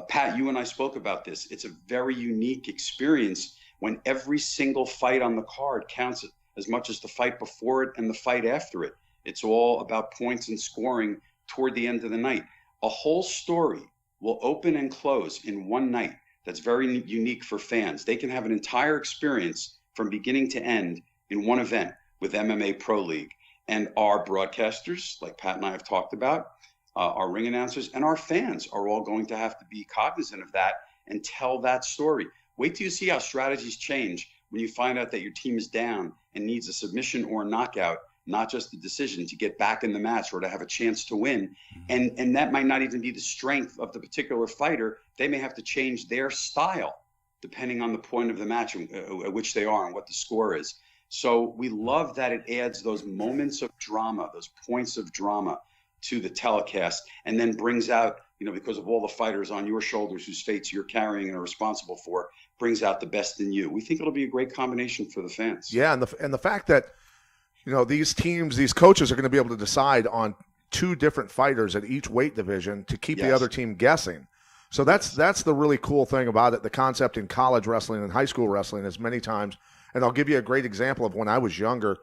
Pat, you and I spoke about this. It's a very unique experience when every single fight on the card counts as much as the fight before it and the fight after it. It's all about points and scoring toward the end of the night. A whole story will open and close in one night. That's very unique for fans. They can have an entire experience from beginning to end in one event with MMA Pro League. And our broadcasters, like Pat and I have talked about, our ring announcers, and our fans are all going to have to be cognizant of that and tell that story. Wait till you see how strategies change when you find out that your team is down and needs a submission or a knockout, not just a decision to get back in the match or to have a chance to win. And that might not even be the strength of the particular fighter. They may have to change their style depending on the point of the match at which they are and what the score is. So we love that it adds those moments of drama, those points of drama to the telecast, and then brings out, because of all the fighters on your shoulders whose fates you're carrying and are responsible for, brings out the best in you. We think it'll be a great combination for the fans. Yeah, and the fact that these teams, these coaches are going to be able to decide on 2 different fighters at each weight division to keep the other team guessing. So that's the really cool thing about it. The concept in college wrestling and high school wrestling is many times And I'll give you a great example of when I was younger.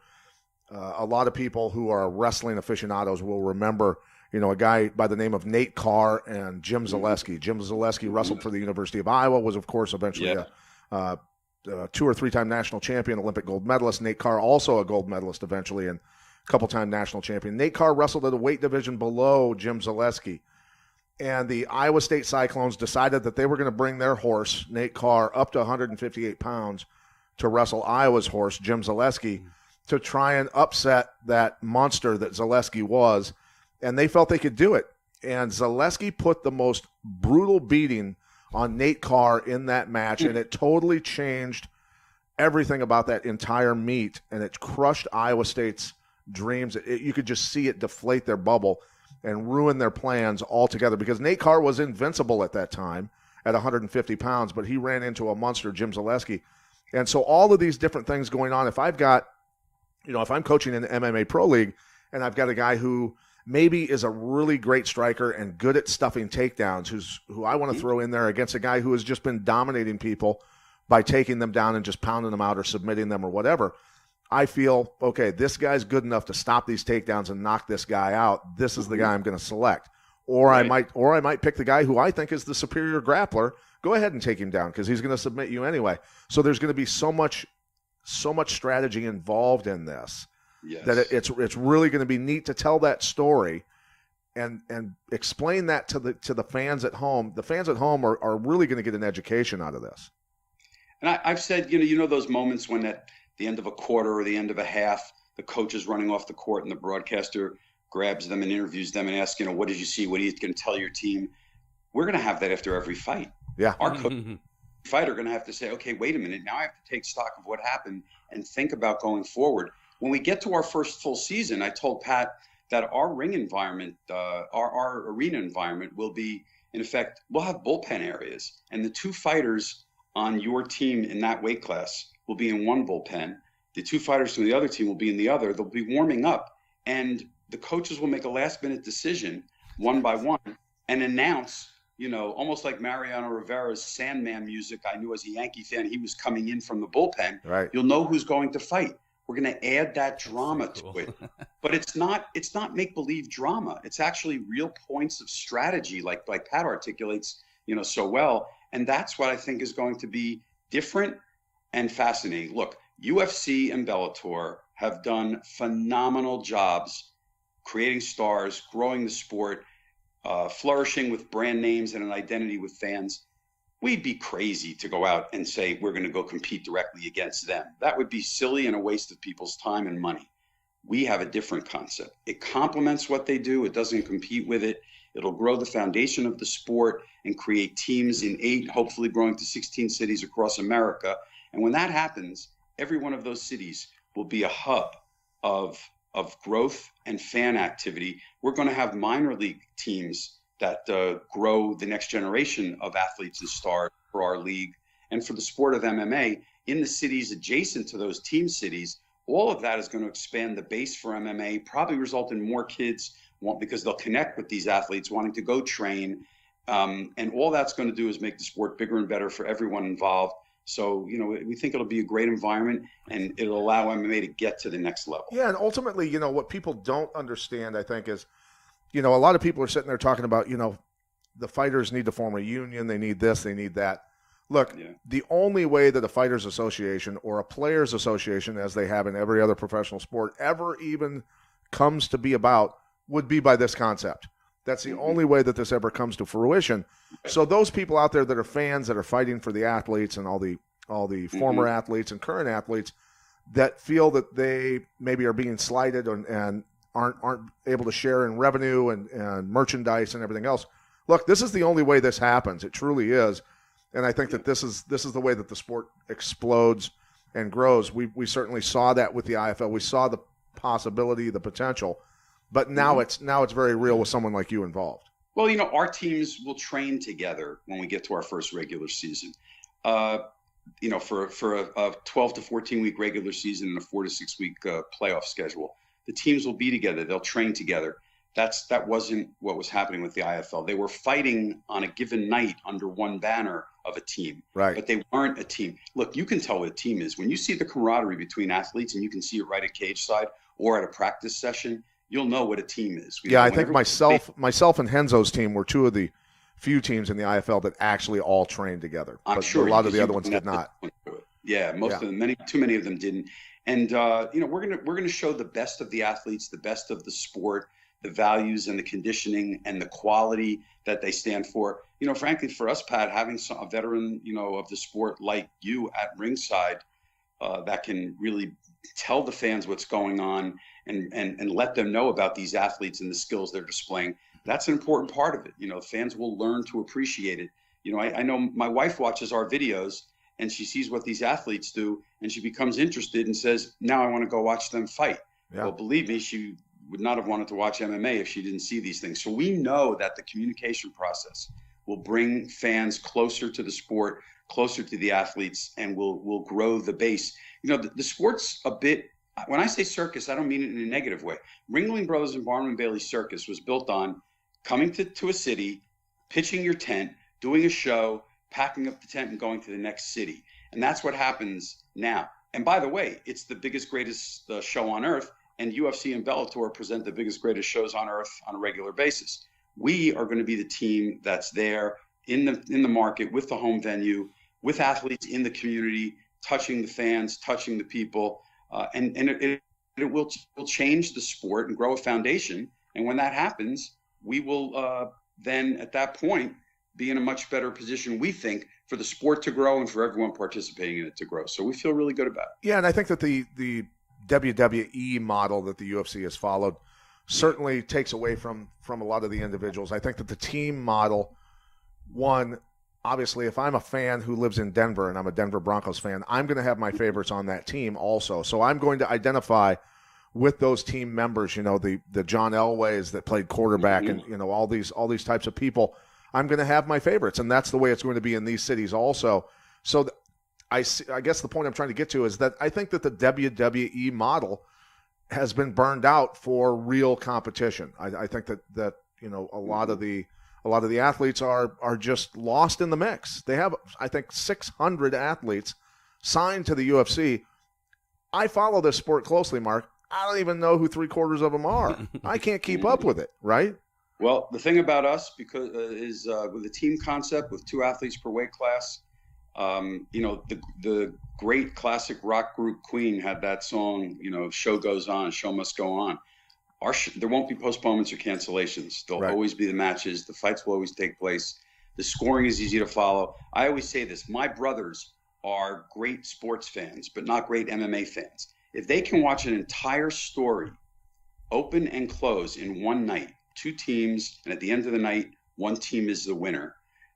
A lot of people who are wrestling aficionados will remember, a guy by the name of Nate Carr and Jim Zaleski. Jim Zaleski wrestled for the University of Iowa, was, of course, eventually a 2 or 3 time national champion, Olympic gold medalist. Nate Carr also a gold medalist eventually and a couple-time national champion. Nate Carr wrestled at a weight division below Jim Zaleski. And the Iowa State Cyclones decided that they were going to bring their horse, Nate Carr, up to 158 pounds to wrestle Iowa's horse, Jim Zaleski, to try and upset that monster that Zaleski was. And they felt they could do it. And Zaleski put the most brutal beating on Nate Carr in that match, and it totally changed everything about that entire meet, and it crushed Iowa State's dreams. You could just see it deflate their bubble and ruin their plans altogether, because Nate Carr was invincible at that time at 150 pounds, but he ran into a monster, Jim Zaleski. And so all of these different things going on, if I'm coaching in the MMA Pro League and I've got a guy who maybe is a really great striker and good at stuffing takedowns, who I want to throw in there against a guy who has just been dominating people by taking them down and just pounding them out or submitting them or whatever, I feel, okay, this guy's good enough to stop these takedowns and knock this guy out. This is the guy I'm going to select. Or I might pick the guy who I think is the superior grappler. Go ahead and take him down because he's going to submit you anyway. So there's going to be so much strategy involved in this that it's really going to be neat to tell that story and explain that to the fans at home. The fans at home are really going to get an education out of this. And I've said, those moments when at the end of a quarter or the end of a half, the coach is running off the court and the broadcaster grabs them and interviews them and asks, what did you see? What are you going to tell your team? We're going to have that after every fight. Yeah. Our fight are going to have to say, okay, wait a minute. Now I have to take stock of what happened and think about going forward. When we get to our first full season, I told Pat that our ring environment, our arena environment will be, in effect, we'll have bullpen areas. And the 2 fighters on your team in that weight class will be in one bullpen. The 2 fighters from the other team will be in the other. They'll be warming up. And the coaches will make a last-minute decision, one by one, and announce, almost like Mariano Rivera's Sandman music. I knew as a Yankee fan, he was coming in from the bullpen. Right. You'll know who's going to fight. We're going to add that drama to it. But it's not make-believe drama. It's actually real points of strategy, like Pat articulates, so well. And that's what I think is going to be different and fascinating. Look, UFC and Bellator have done phenomenal jobs creating stars, growing the sport, flourishing with brand names and an identity with fans. We'd be crazy to go out and say we're going to go compete directly against them. That would be silly and a waste of people's time and money. We have a different concept. It complements what they do. It doesn't compete with it. It'll grow the foundation of the sport and create teams in 8, hopefully growing to 16 cities across America. And when that happens, every one of those cities will be a hub of growth and fan activity. We're going to have minor league teams that grow the next generation of athletes and stars for our league and for the sport of MMA in the cities adjacent to those team cities. All of that is going to expand the base for MMA, probably result in more kids because they'll connect with these athletes wanting to go train. And all that's going to do is make the sport bigger and better for everyone involved. So, we think it'll be a great environment and it'll allow MMA to get to the next level. Yeah, and ultimately, what people don't understand, I think, is, a lot of people are sitting there talking about, the fighters need to form a union, they need this, they need that. Look, The only way that a fighters association or a players association, as they have in every other professional sport, ever even comes to be about would be by this concept. That's the only way that this ever comes to fruition. So those people out there that are fans, that are fighting for the athletes and all the former athletes and current athletes that feel that they maybe are being slighted and aren't able to share in revenue and merchandise and everything else. Look, this is the only way this happens. It truly is. And I think that this is the way that the sport explodes and grows. We certainly saw that with the IFL. We saw the possibility, the potential. But now it's very real with someone like you involved. Well, our teams will train together when we get to our first regular season. For a 12 to 14 week regular season and a 4 to 6 week playoff schedule, the teams will be together. They'll train together. That wasn't what was happening with the IFL. They were fighting on a given night under one banner of a team. Right. But they weren't a team. Look, you can tell what a team is. When you see the camaraderie between athletes, and you can see it right at cage side or at a practice session, you'll know what a team is. I think myself and Henzo's team were two of the few teams in the IFL that actually all trained together. I'm sure a lot of the other ones did not. Yeah, most of them, too many of them didn't. And we're gonna show the best of the athletes, the best of the sport, the values and the conditioning and the quality that they stand for. Frankly, for us, Pat, having a veteran, of the sport like you at ringside, that can really tell the fans what's going on and let them know about these athletes and the skills they're displaying. That's an important part of it. Fans will learn to appreciate it. I know my wife watches our videos and she sees what these athletes do and she becomes interested and says, now I want to go watch them fight. Yeah. Well, believe me, she would not have wanted to watch MMA if she didn't see these things. So we know that the communication process will bring fans closer to the sport, closer to the athletes, and will grow the base. The sport's a bit, when I say circus, I don't mean it in a negative way. Ringling Brothers and Barnum and Bailey Circus was built on coming to a city, pitching your tent, doing a show, packing up the tent and going to the next city. And that's what happens now. And by the way, it's the biggest, greatest show on earth. And UFC and Bellator present the biggest, greatest shows on earth on a regular basis. We are going to be the team that's there in the market with the home venue, with athletes in the community, touching the fans, touching the people, and it will change the sport and grow a foundation. And when that happens, we will then at that point be in a much better position, we think, for the sport to grow and for everyone participating in it to grow. So we feel really good about it. Yeah, and I think that the WWE model that the UFC has followed certainly takes away from a lot of the individuals. I think that the team model, one, obviously, if I'm a fan who lives in Denver and I'm a Denver Broncos fan, I'm going to have my favorites on that team also. So I'm going to identify with those team members, the John Elways that played quarterback and, all these types of people. I'm going to have my favorites, and that's the way it's going to be in these cities also. So I guess the point I'm trying to get to is that I think that the WWE model has been burned out for real competition. I think that a lot of the athletes are just lost in the mix. They have, I think, 600 athletes signed to the UFC. I follow this sport closely, Mark. I don't even know who 3/4 of them are. I can't keep up with it, right? Well, the thing about us is with the team concept with 2 athletes per weight class. The great classic rock group Queen had that song, show goes on, show must go on. There won't be postponements or cancellations. There'll always be the matches. The fights will always take place. The scoring is easy to follow. I always say this. My brothers are great sports fans, but not great MMA fans. If they can watch an entire story open and close in one night, 2 teams, and at the end of the night, one team is the winner,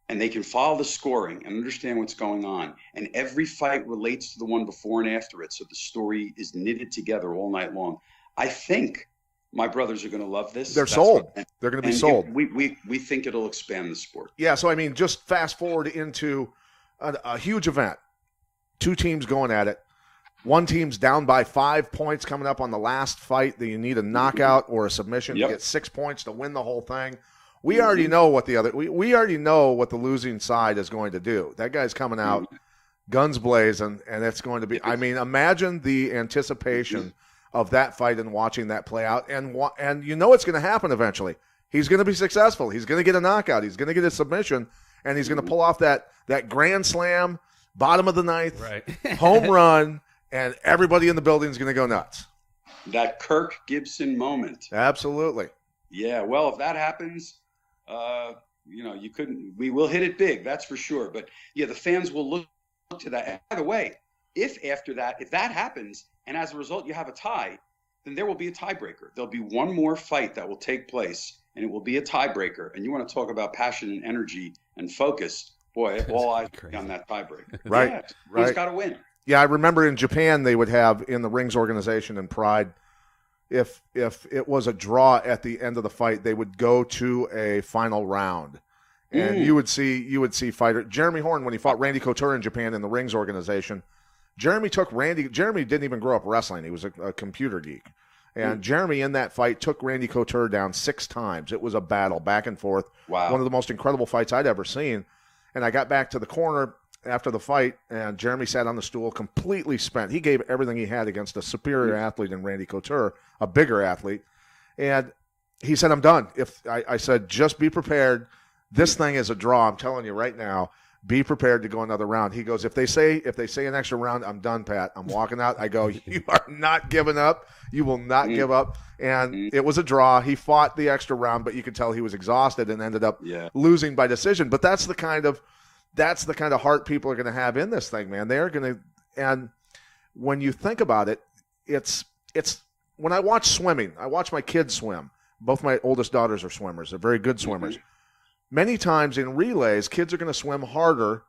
and they can follow the scoring and understand what's going on, and every fight relates to the one before and after it, so the story is knitted together all night long. I think my brothers are going to love this. They're sold. They're going to be sold. We think it'll expand the sport. Yeah, so, just fast forward into a huge event. 2 teams going at it. One team's down by 5 points coming up on the last fight that you need a knockout or a submission to get 6 points to win the whole thing. We already know what we already know what the losing side is going to do. That guy's coming out guns blazing, and it's going to be, imagine the anticipation of that fight and watching that play out. And it's going to happen eventually. He's going to be successful. He's going to get a knockout. He's going to get a submission, and he's going to pull off that grand slam, bottom of the ninth, home run, and everybody in the building is going to go nuts. That Kirk Gibson moment. Absolutely. Yeah, well, if that happens, we will hit it big, that's for sure. But yeah, the fans will look to that. And by the way, if that happens, and as a result you have a tie, then there will be a tiebreaker. There'll be one more fight that will take place, and it will be a tiebreaker. And you want to talk about passion and energy and focus, boy, all eyes on that tiebreaker. Right, yeah, right. He's got to win. Yeah, I remember in Japan they would have in the Rings organization and Pride, if it was a draw at the end of the fight, they would go to a final round, and you would see fighter Jeremy Horn when he fought Randy Couture in Japan in the Rings organization. Jeremy didn't even grow up wrestling; he was a computer geek, and Jeremy in that fight took Randy Couture down 6 times. It was a battle back and forth. Wow, one of the most incredible fights I'd ever seen. And I got back to the corner after the fight, and Jeremy sat on the stool completely spent. He gave everything he had against a superior athlete in Randy Couture, a bigger athlete. And he said, I'm done. I said, just be prepared. This thing is a draw. I'm telling you right now, be prepared to go another round. He goes, if they say an extra round, I'm done, Pat. I'm walking out. I go, you are not giving up. You will not give up. And it was a draw. He fought the extra round, but you could tell he was exhausted and ended up losing by decision. But that's the kind of heart people are going to have in this thing, man. They're going to, and when you think about it, it's when I watch swimming, I watch my kids swim. Both my oldest daughters are swimmers. They're very good swimmers. Many times in relays, kids are going to swim harder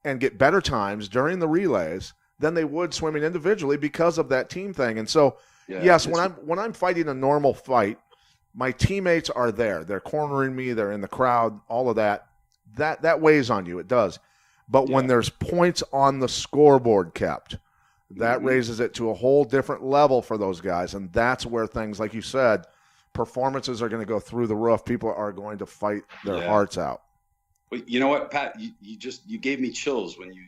and get better times during the relays than they would swimming individually because of that team thing. And so, yes, when I'm fighting a normal fight, my teammates are there. They're cornering me. They're in the crowd. All of that. That weighs on you. It does. But when there's points on the scoreboard kept, that raises it to a whole different level for those guys. And that's where things, like you said, performances are going to go through the roof. People are going to fight their hearts out. Well, you know what, Pat? You gave me chills when you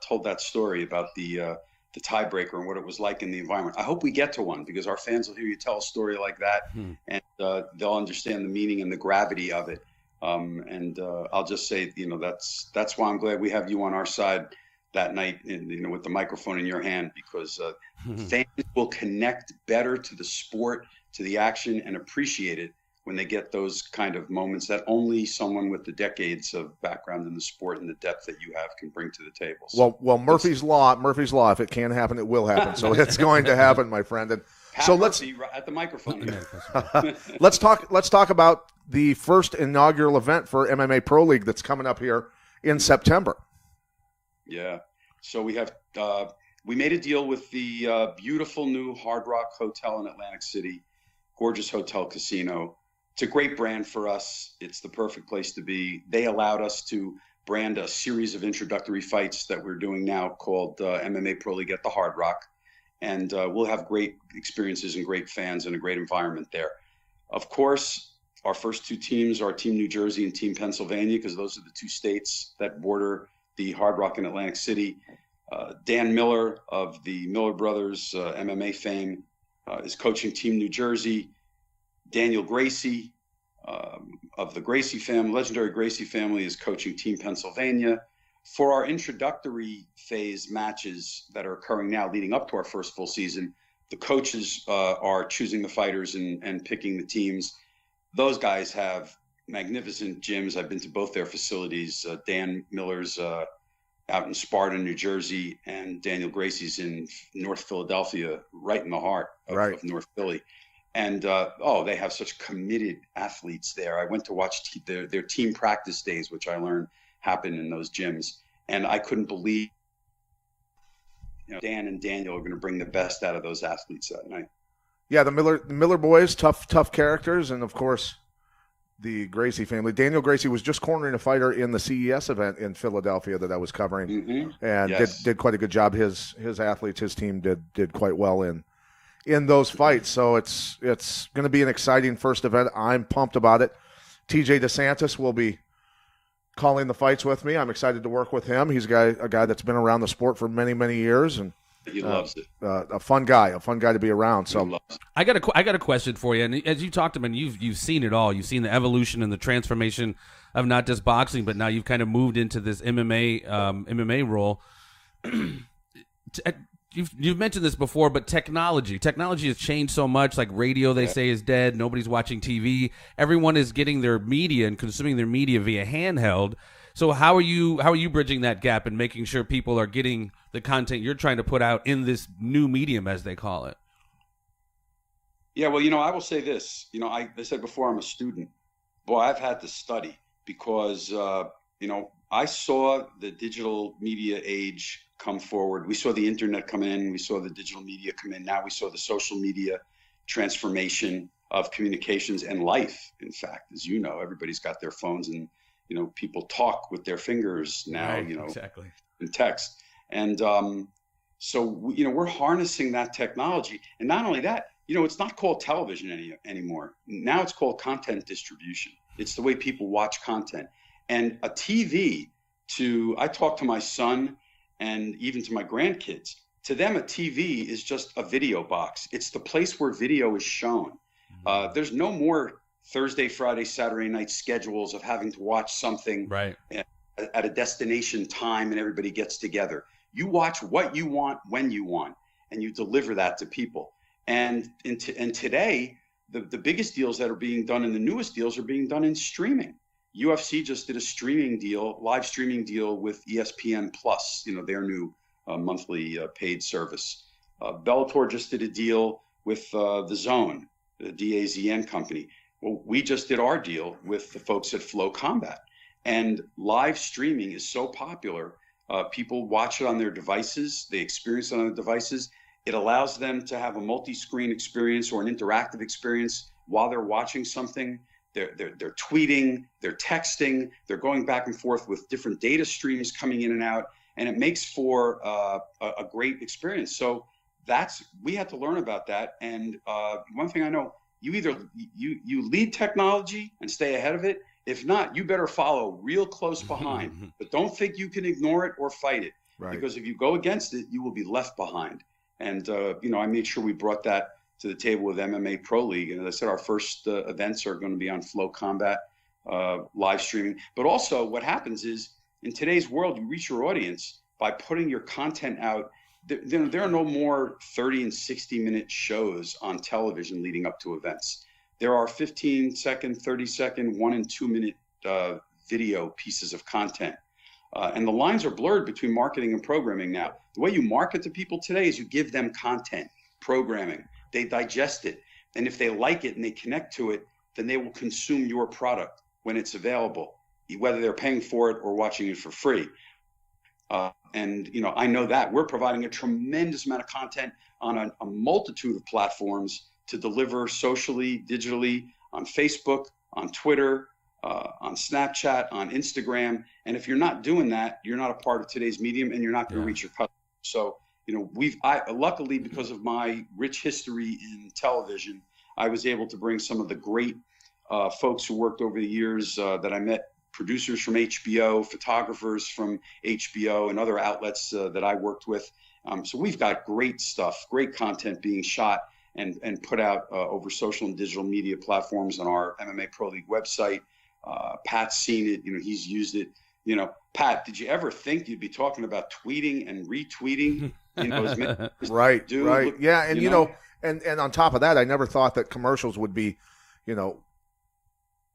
told that story about the tiebreaker and what it was like in the environment. I hope we get to one, because our fans will hear you tell a story like that, and they'll understand the meaning and the gravity of it. I'll just say, that's why I'm glad we have you on our side that night, with the microphone in your hand, because fans will connect better to the sport, to the action, and appreciate it when they get those kind of moments that only someone with the decades of background in the sport and the depth that you have can bring to the table. So well, Murphy's Law, if it can happen, it will happen. So it's going to happen, my friend. And Pat so Murphy at the microphone. let's talk about the first inaugural event for MMA Pro League that's coming up here in September. Yeah. So we made a deal with the beautiful new Hard Rock Hotel in Atlantic City, gorgeous hotel casino. It's a great brand for us. It's the perfect place to be. They allowed us to brand a series of introductory fights that we're doing now called MMA Pro League at the Hard Rock. And we'll have great experiences and great fans and a great environment there. Of course, our first two teams are Team New Jersey and Team Pennsylvania, because those are the two states that border the Hard Rock in Atlantic City. Dan Miller of the Miller Brothers MMA fame is coaching Team New Jersey. Daniel Gracie of the Gracie family, legendary Gracie family, is coaching Team Pennsylvania. For our introductory phase matches that are occurring now leading up to our first full season, the coaches are choosing the fighters and picking the teams. Those guys have magnificent gyms. I've been to both their facilities. Dan Miller's out in Sparta, New Jersey, and Daniel Gracie's in North Philadelphia, right in the heart of North Philly. And, they have such committed athletes there. I went to watch their team practice days, which I learned happen in those gyms. And I couldn't believe Dan and Daniel are going to bring the best out of those athletes that night. Yeah, the Miller boys, tough characters, and, of course, the Gracie family. Daniel Gracie was just cornering a fighter in the CES event in Philadelphia that I was covering, and did quite a good job. His athletes, his team did quite well in those fights. So it's going to be an exciting first event. I'm pumped about it. TJ DeSantis will be calling the fights with me. I'm excited to work with him. He's a guy that's been around the sport for many, many years, and he loves it. A fun guy to be around. So I got a question for you. And as you talked to him, and you've seen it all. You've seen the evolution and the transformation of not just boxing, but now you've kind of moved into this MMA role. You've mentioned this before, but technology has changed so much. Like radio, they say, is dead. Nobody's watching TV. Everyone is getting their media and consuming their media via handheld. So how are you bridging that gap and making sure people are getting the content you're trying to put out in this new medium, as they call it? Yeah, well, I will say this. I said before, I'm a student. Boy, I've had to study because, I saw the digital media age come forward. We saw the internet come in. We saw the digital media come in. Now we saw the social media transformation of communications and life. In fact, as you know, everybody's got their phones, and people talk with their fingers now. Right, exactly. In text, and so we're harnessing that technology. And not only that, it's not called television anymore. Now it's called content distribution. It's the way people watch content. And a TV I talk to my son and even to my grandkids. To them, a TV is just a video box. It's the place where video is shown. There's no more Thursday, Friday, Saturday night schedules of having to watch something right at a destination time and everybody gets together. You watch what you want, when you want, and you deliver that to people. And today, the biggest deals that are being done and the newest deals are being done in streaming. UFC just did a live streaming deal with ESPN Plus, their new monthly paid service. Bellator just did a deal with The Zone, the DAZN company. Well, we just did our deal with the folks at Flow Combat. And live streaming is so popular. People watch it on their devices. They experience it on their devices. It allows them to have a multi-screen experience or an interactive experience while they're watching something. They're tweeting, they're texting, they're going back and forth with different data streams coming in and out, and it makes for a great experience. So we had to learn about that. And one thing I know, you either you lead technology and stay ahead of it. If not, you better follow real close behind. But don't think you can ignore it or fight it, because if you go against it, you will be left behind. And I made sure we brought that to the table with MMA Pro League. And as I said, our first events are going to be on Flow Combat live streaming. But also what happens is in today's world, you reach your audience by putting your content out. There are no more 30 and 60-minute shows on television leading up to events. There are 15-second, 30-second, 1 and 2 minute video pieces of content. And the lines are blurred between marketing and programming now. The way you market to people today is you give them content, programming. They digest it. And if they like it and they connect to it, then they will consume your product when it's available, whether they're paying for it or watching it for free. And I know that we're providing a tremendous amount of content on a multitude of platforms to deliver socially, digitally, on Facebook, on Twitter, on Snapchat, on Instagram. And if you're not doing that, you're not a part of today's medium and you're not going to reach your customers. So, luckily, because of my rich history in television, I was able to bring some of the great folks who worked over the years that I met, producers from HBO, photographers from HBO and other outlets that I worked with. So we've got great stuff, great content being shot and put out over social and digital media platforms on our MMA Pro League website. Pat's seen it, he's used it. Pat, did you ever think you'd be talking about tweeting and retweeting? Right. Yeah. And, and on top of that, I never thought that commercials would be,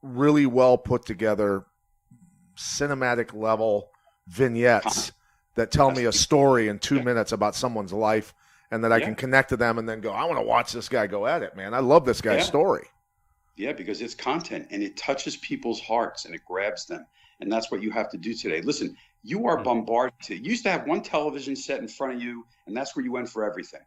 really well put together, cinematic level vignettes that tell me a story in 2 minutes about someone's life, and that I can connect to them and then go, I want to watch this guy go at it, man. I love this guy's story. Yeah, because it's content and it touches people's hearts and it grabs them. And that's what you have to do today. Listen, you are bombarded. You used to have one television set in front of you, and that's where you went for everything.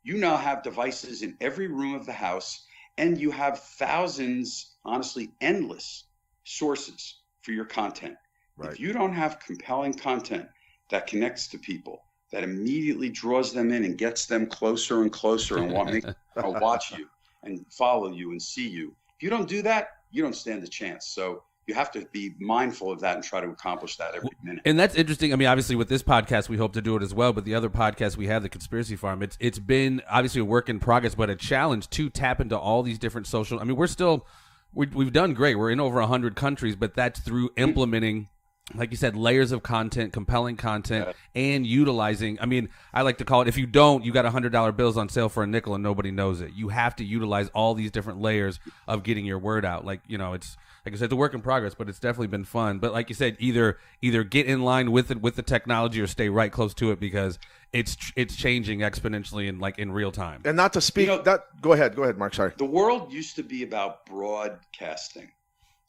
You now have devices in every room of the house, and you have thousands, honestly, endless sources for your content. Right. If you don't have compelling content that connects to people, that immediately draws them in and gets them closer and closer and want to watch you and follow you and see you. If you don't do that, you don't stand a chance. So you have to be mindful of that and try to accomplish that every minute. And that's interesting. I mean, obviously with this podcast, we hope to do it as well. But the other podcast we have, The Conspiracy Farm, it's been obviously a work in progress, but a challenge to tap into all these different social. I mean, we've done great. We're in over 100 countries, but that's through implementing, like you said, layers of content, compelling content, and utilizing. I mean, I like to call it, if you don't, you got $100 bills on sale for a nickel and nobody knows it. You have to utilize all these different layers of getting your word out. It's like I said, it's a work in progress, but it's definitely been fun. But like you said, either get in line with it, with the technology, or stay right close to it, because it's changing exponentially and in real time. And not to speak go ahead, Mark. Sorry. The world used to be about broadcasting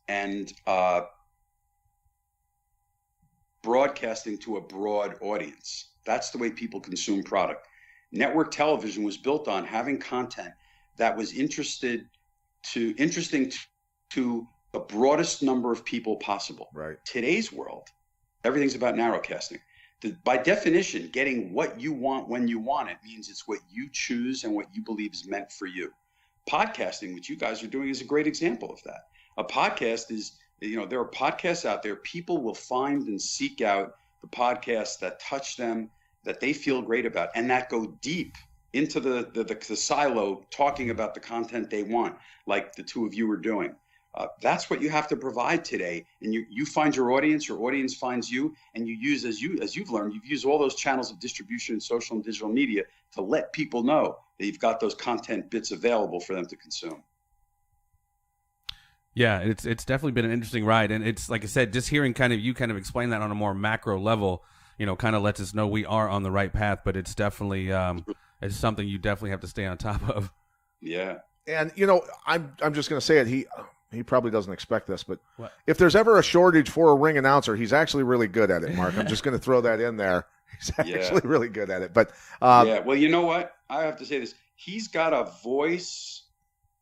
and broadcasting to a broad audience. That's the way people consume product. Network television was built on having content that was interesting to the broadest number of people possible. Right. Today's world, everything's about narrowcasting. By definition, getting what you want when you want it means it's what you choose and what you believe is meant for you. Podcasting, which you guys are doing, is a great example of that. A podcast is there are podcasts out there. People will find and seek out the podcasts that touch them, that they feel great about, and that go deep into the silo, talking about the content they want, like the two of you are doing. That's what you have to provide today. And you find your audience finds you, and you use, as you've learned, you've used all those channels of distribution in social and digital media to let people know that you've got those content bits available for them to consume. Yeah, it's definitely been an interesting ride. And it's, like I said, just hearing you explain that on a more macro level, kind of lets us know we are on the right path, but it's definitely, it's something you definitely have to stay on top of. Yeah. And, I'm just going to say it. He probably doesn't expect this, but what? If there's ever a shortage for a ring announcer, he's actually really good at it, Mark. I'm just going to throw that in there. He's actually really good at it. But well, you know what? I have to say this. He's got a voice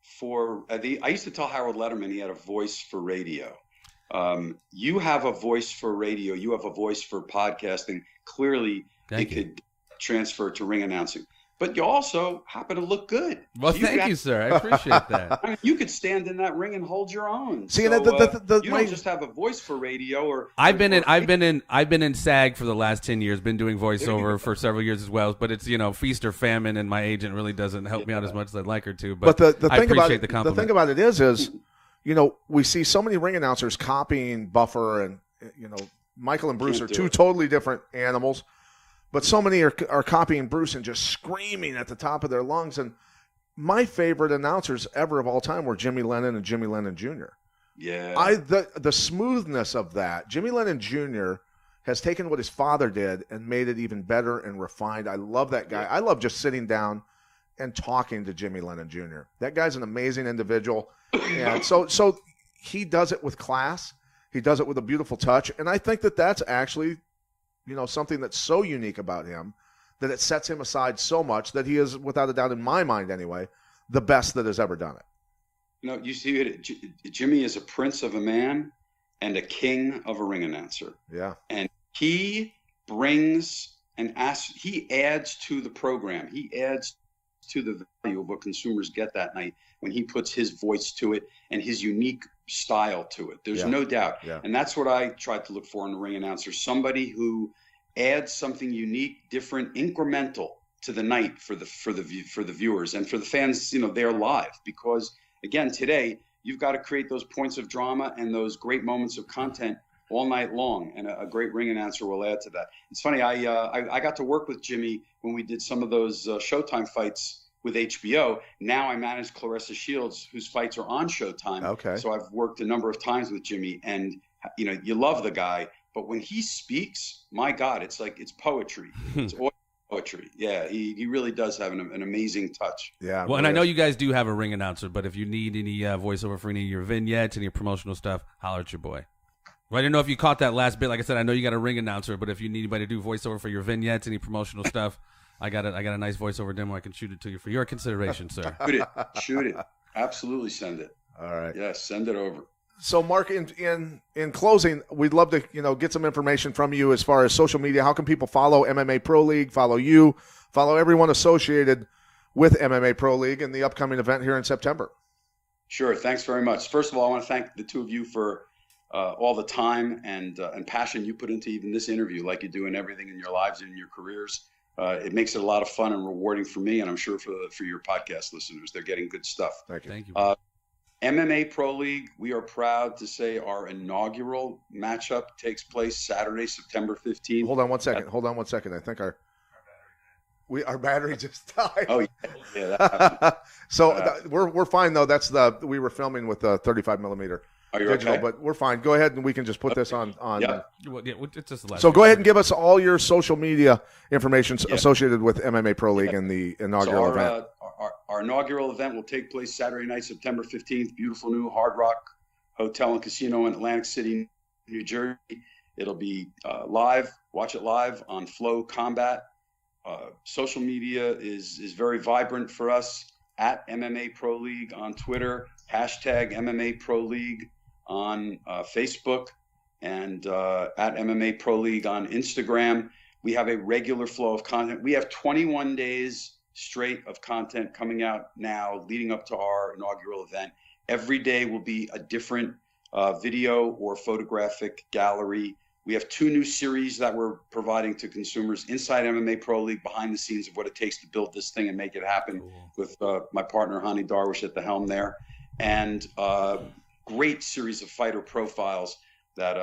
for I used to tell Harold Letterman he had a voice for radio. You have a voice for radio. You have a voice for podcasting. Clearly, could transfer to ring announcing. But you also happen to look good. Well, thank you, sir. I appreciate that. I mean, you could stand in that ring and hold your own. See, you don't just have a voice for radio, or I've been in SAG for the last 10 years. Been doing voiceover for several years as well. But it's feast or famine, and my agent really doesn't help me out as much as I'd like her to. But the I thing appreciate about it, the compliment. The thing about it is we see so many ring announcers copying Buffer, and Michael and Bruce are two totally different animals. But so many are copying Bruce and just screaming at the top of their lungs. And my favorite announcers ever of all time were Jimmy Lennon and Jimmy Lennon Jr. Yeah. The smoothness of that. Jimmy Lennon Jr. has taken what his father did and made it even better and refined. I love that guy. I love just sitting down and talking to Jimmy Lennon Jr. That guy's an amazing individual. And so he does it with class. He does it with a beautiful touch. And I think that that's actually something that's so unique about him that it sets him aside so much that he is, without a doubt, in my mind anyway, the best that has ever done it. You see it. Jimmy is a prince of a man and a king of a ring announcer. Yeah. And he brings he adds to the program. He adds to the value of what consumers get that night when he puts his voice to it and his unique style to it. There's no doubt. Yeah. And that's what I tried to look for in the ring announcer, somebody who adds something unique, different, incremental to the night for the viewers and for the fans, they're live, because again, today you've got to create those points of drama and those great moments of content all night long, and a great ring announcer will add to that. It's funny, I got to work with Jimmy when we did some of those Showtime fights with HBO. Now I manage Clarissa Shields, whose fights are on Showtime. Okay. So I've worked a number of times with Jimmy, and you love the guy, but when he speaks, my God, it's like it's poetry. It's poetry. Yeah, he really does have an amazing touch. Yeah. Well, and I know you guys do have a ring announcer, but if you need any voiceover for any of your vignettes, any promotional stuff, holler at your boy. Well, I didn't know if you caught that last bit. Like I said, I know you got a ring announcer, but if you need anybody to do voiceover for your vignettes, any promotional stuff, I got a nice voiceover demo. I can shoot it to you for your consideration, sir. Shoot it. Absolutely, send it. All right. Yes, send it over. So, Mark, in closing, we'd love to get some information from you as far as social media. How can people follow MMA Pro League, follow you, follow everyone associated with MMA Pro League and the upcoming event here in September? Sure. Thanks very much. First of all, I want to thank the two of you for all the time and passion you put into even this interview, like you do in everything in your lives and in your careers. It makes it a lot of fun and rewarding for me, and I'm sure for your podcast listeners. They're getting good stuff. Thank you. MMA Pro League, we are proud to say our inaugural matchup takes place Saturday, September 15th. Hold on one second. I think our battery just died. Oh, yeah. That happened. So we're fine, though. We were filming with a 35 millimeter. Digital, okay? But we're fine. Go ahead and we can just put this on. Yeah. It's just the last. So go ahead and give us all your social media information associated with MMA Pro League and the inaugural event. Our inaugural event will take place Saturday night, September 15th. Beautiful new Hard Rock Hotel and Casino in Atlantic City, New Jersey. It'll be live. Watch it live on Flow Combat. Social media is very vibrant for us. At MMA Pro League on Twitter, hashtag MMA Pro League on Facebook, and at MMA Pro League on Instagram. We have a regular flow of content. We have 21 days straight of content coming out now leading up to our inaugural event. Every day will be a different video or photographic gallery. We have 2 new series that we're providing to consumers: Inside MMA Pro League, behind the scenes of what it takes to build this thing and make it happen, with my partner Hani Darwish at the helm there, and great series of fighter profiles that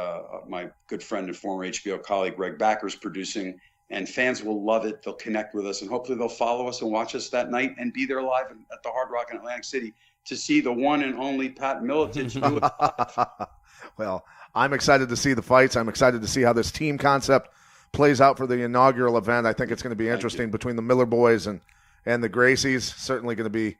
my good friend and former HBO colleague Greg Backer is producing. And fans will love it. They'll connect with us, and hopefully they'll follow us and watch us that night and be there live at the Hard Rock in Atlantic City to see the one and only Pat Miletich do it live. Well, I'm excited to see the fights. I'm excited to see how this team concept plays out for the inaugural event. I think it's going to be interesting between the Miller boys and the Gracies. Certainly going to be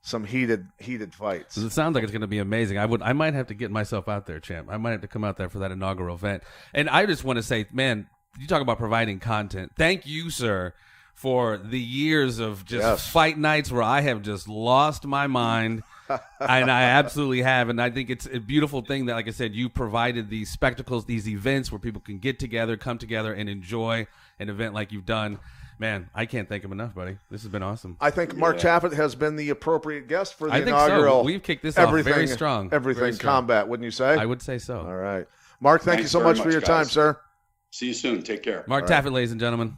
some heated fights. It sounds like it's going to be amazing. I might have to get myself out there, champ. I might have to come out there for that inaugural event. And I just want to say, man, you talk about providing content. Thank you, sir, for the years of just fight nights where I have just lost my mind. And I absolutely have. And I think it's a beautiful thing that, like I said, you provided these spectacles, these events where people can get together, come together, and enjoy an event like you've done. Man, I can't thank him enough, buddy. This has been awesome. I think Mark Taffet has been the appropriate guest for the I think inaugural. So. We've kicked this off very strong. Everything very strong. combat, wouldn't you say? I would say so. All right. Mark, thank you so much for your time, sir. See you soon. Take care. Mark Taffet, ladies and gentlemen.